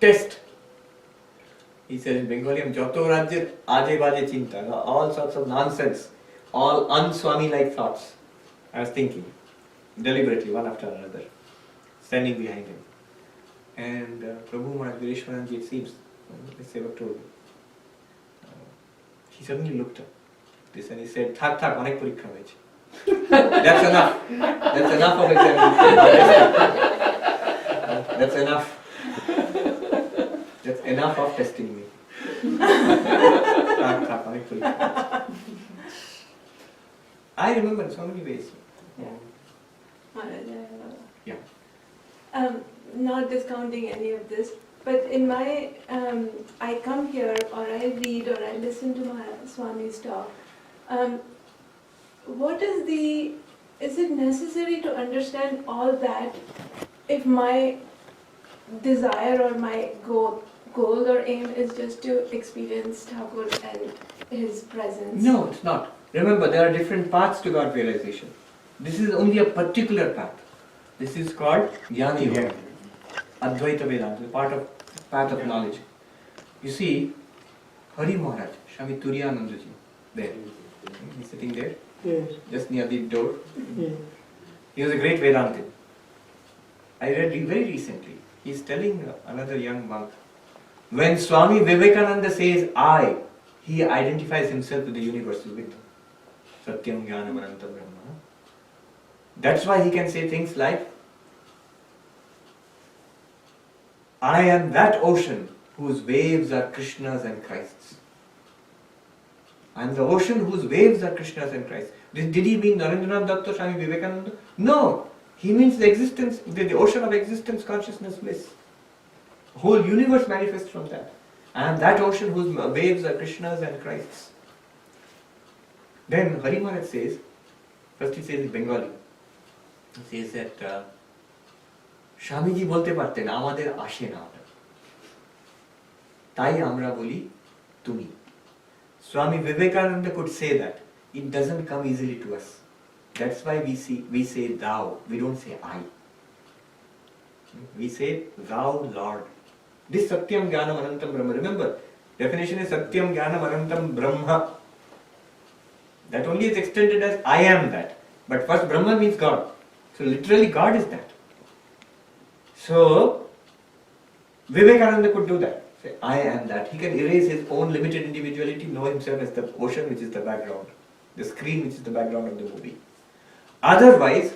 Test. He said in Bengali, Joto Rajyat Aje Baje Chinta, all sorts of nonsense, all unswami-like thoughts. I was thinking, deliberately, one after another, standing behind him. And Prabhu Maharaj Vireshwarananda, it seems, the sevak told me. He suddenly looked up this and he said, Thak, anek parikha hoyeche. That's enough. That's enough of examination. That's enough. That's enough of testing me. Thak, anek parikha hoyeche. I remember in so many ways. Yeah. Not discounting any of this, but in my, I come here or I read or I listen to my Swami's talk. What is the is it necessary to understand all that if my desire or my goal or aim is just to experience Thakur and his presence? No, it's not. Remember, there are different paths to God realization. This is only a particular path. This is called Jnana Yoga, Advaita Vedanta, path of knowledge. You see, Hari Maharaj, Swami Turiyananda ji, there. He's sitting there, Yes, just near the door. yes. He was a great Vedantin. I read very recently. He's telling another young monk, when Swami Vivekananda says I, he identifies himself with the universal with Satyam Jnanam Anantam Brahma. That's why he can say things like, I am that ocean whose waves are Krishna's and Christ's. I am the ocean whose waves are Krishna's and Christ's. Did he mean Narendranath Datta, Swami Vivekananda? No! He means the existence, the ocean of existence, consciousness, bliss. The whole universe manifests from that. I am that ocean whose waves are Krishna's and Christ's. Then Hari Maharaj says, first he says in Bengali, he says that Swamiji বলতে পারতেন আমাদের আসে না ওটা, তাই আমরা বলি তুমি. Swami Vivekananda could say that it doesn't come easily to us. That's why we say thou, we don't say I. We say thou Lord. This Satyam Jnanam Anantam Brahma. Remember, definition is Satyam Jnanam Anantam Brahma. That only is extended as I am that. But first Brahma means God. So literally God is that. So Vivekananda could do that. Say, I am that. He can erase his own limited individuality, know himself as the ocean which is the background, the screen which is the background of the movie. Otherwise,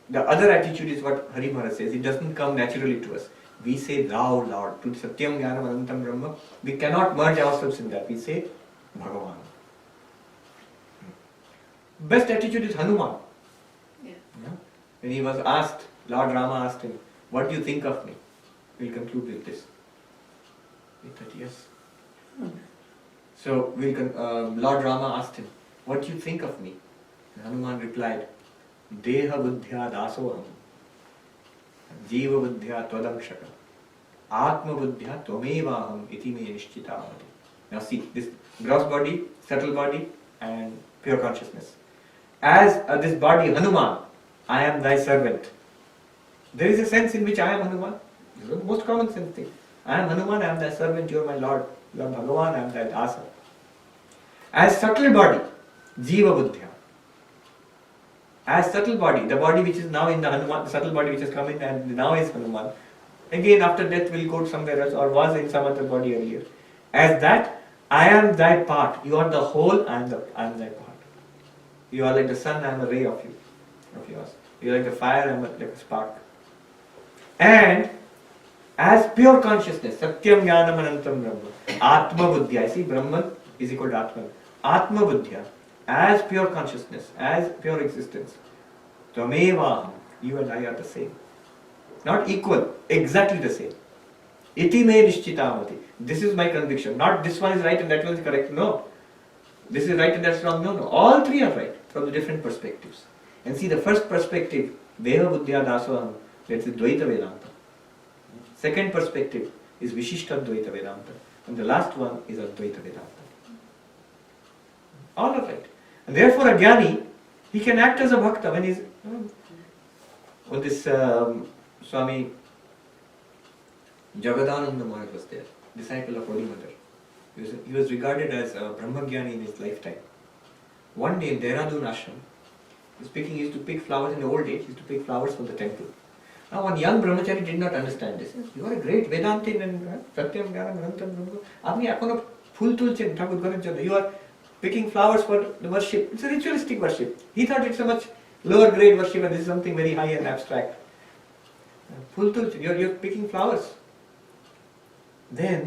the other attitude is what Hari Maharaj says. It doesn't come naturally to us. We say thou Lord. To Satyam Jnanam Anantam Brahma. We cannot merge ourselves in that. We say Bhagavan. Best attitude is Hanuman. Yeah. When he was asked, Lord Rama asked him, what do you think of me? We'll conclude with this. He said yes. So Lord Rama asked him, what do you think of me? And Hanuman replied, Deha buddhya dasoham, Jiva buddhya twadamshaka, Atma buddhya tvamevaham iti me nishchitavati. Now see, this gross body, subtle body and pure consciousness. As this body, Hanuman, I am thy servant. There is a sense in which I am Hanuman. This is the most common sense thing. I am Hanuman, I am thy servant, you are my Lord. You are Bhagavan, I am thy dasa. As subtle body, Jiva buddhya. As subtle body, the body which is now in the Hanuman, the subtle body which has come in and now is Hanuman. Again after death will go somewhere else or was in some other body earlier. As that, I am thy part. You are the whole, I am thy part. You are like the sun, I am a ray of yours. You are like the fire, I am like a spark. And as pure consciousness, Satyam Jnanam Anantam Brahma, Atma Buddhya, I see Brahman is equal to Atman. Atma Buddhya, as pure consciousness, as pure existence. Tvamevaham, you and I are the same. Not equal, exactly the same. Iti me nishchitavati. This is my conviction. Not this one is right and that one is correct. No. This is right and that's wrong. No. All three are right from the different perspectives. And see the first perspective, Deha buddhya dasoham, that's the Dvaita Vedanta. Second perspective is Vishishta Dvaita Vedanta. And the last one is Advaita Vedanta. All are right. And therefore a jnani, he can act as a bhakta when he's... Well, this Swami Jagadananda Maharaj was there, disciple of Holy Mother. He was regarded as a Brahmagyani in his lifetime. One day in Dehradun ashram, he used to pick flowers in the old days, he used to pick flowers for the temple. Now one young brahmachari did not understand this. You are a great Vedantin and Satyam Jnanam Anantam Brahma. Apni ekhona phul tulchen Thakur Ghoreর জন্য. You are picking flowers for the worship. It's a ritualistic worship. He thought it's a much lower grade worship and this is something very high and abstract. Phul tulchen, you're picking flowers. Then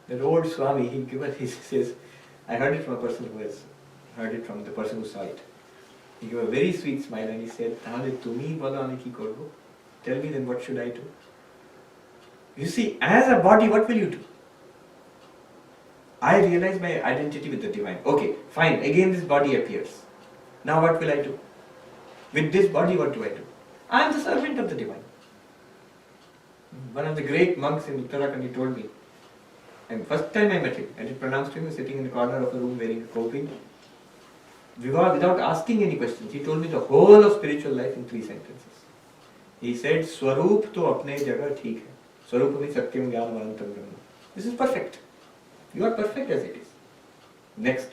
the old Swami, he says, I heard it from a person who has heard it from the person who saw it. He gave a very sweet smile and he said, তাহলে তুমি বলো আমি কি করব? Tell me then what should I do? You see, as a body, what will you do? I realize my identity with the divine. Okay, fine, again this body appears. Now what will I do? With this body, what do I do? I am the servant of the divine. One of the great monks in Uttarakhand, he told me, and first time I met him, and it pronounced him, he was sitting in the corner of a room wearing a coping. Without asking any questions, he told me the whole of spiritual life in 3 sentences. He said, Swarup to apne jagah theek hai. Swarup means Satyam Jnana Anantam Brahma. This is perfect. You are perfect as it is. Next.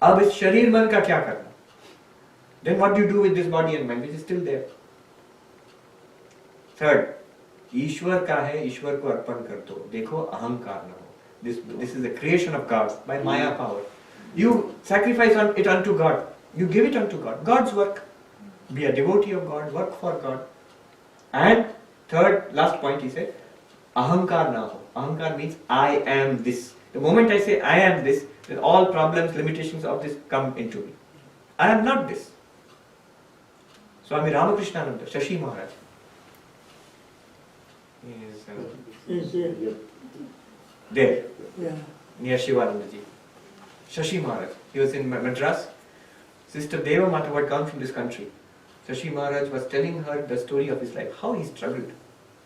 Ab is sharir man ka kya karna? Then what do you do with this body and mind which is still there? Third. ईश्वर का है, ईश्वर को अर्पण कर दो. देखो अहंकार न हो. This is the creation of God by Maya power. You sacrifice it unto God. You give it unto God. God's work. Be a devotee of God. Work for God. And third, last point, he said, ahankar na ho. Ahankar means I am this. The moment I say I am this, then all problems, limitations of this come into me. I am not this. Swami Ramakrishnananda, Shashi Maharaj, is there, near Shivanandaji. Shashi Maharaj, he was in Madras. Sister Deva Mata had come from this country. Shashi Maharaj was telling her the story of his life, how he struggled.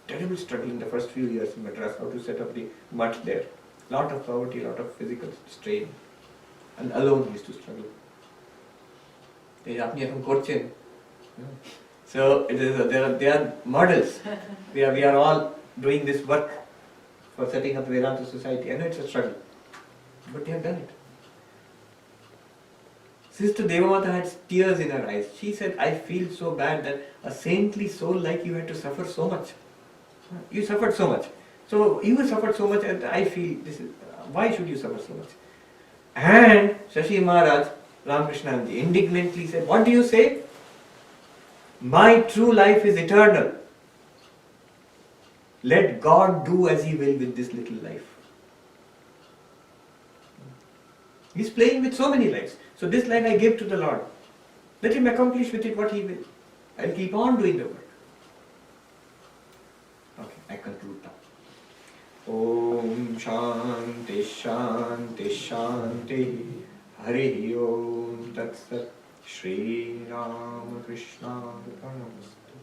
Terrible struggle in the first few years in Madras, how to set up the mutt there. Lot of poverty, lot of physical strain. And alone he used to struggle. So they are models. We are all doing this work for setting up the Vedanta society. I know it's a struggle, but they have done it. Sister Devamata had tears in her eyes. She said, I feel so bad that a saintly soul like you had to suffer so much. You suffered so much. So you suffered so much and I feel why should you suffer so much? And Shashi Maharaj, Ramakrishnaji, indignantly said, what do you say? My true life is eternal. Let God do as He will with this little life. He's playing with so many lives. So this life I give to the Lord. Let Him accomplish with it what He will. I'll keep on doing the work. Okay, I conclude now. Om Shanti Shanti Shanti Hari Om Tat Sat Shri Ramakrishna Arpanamastu.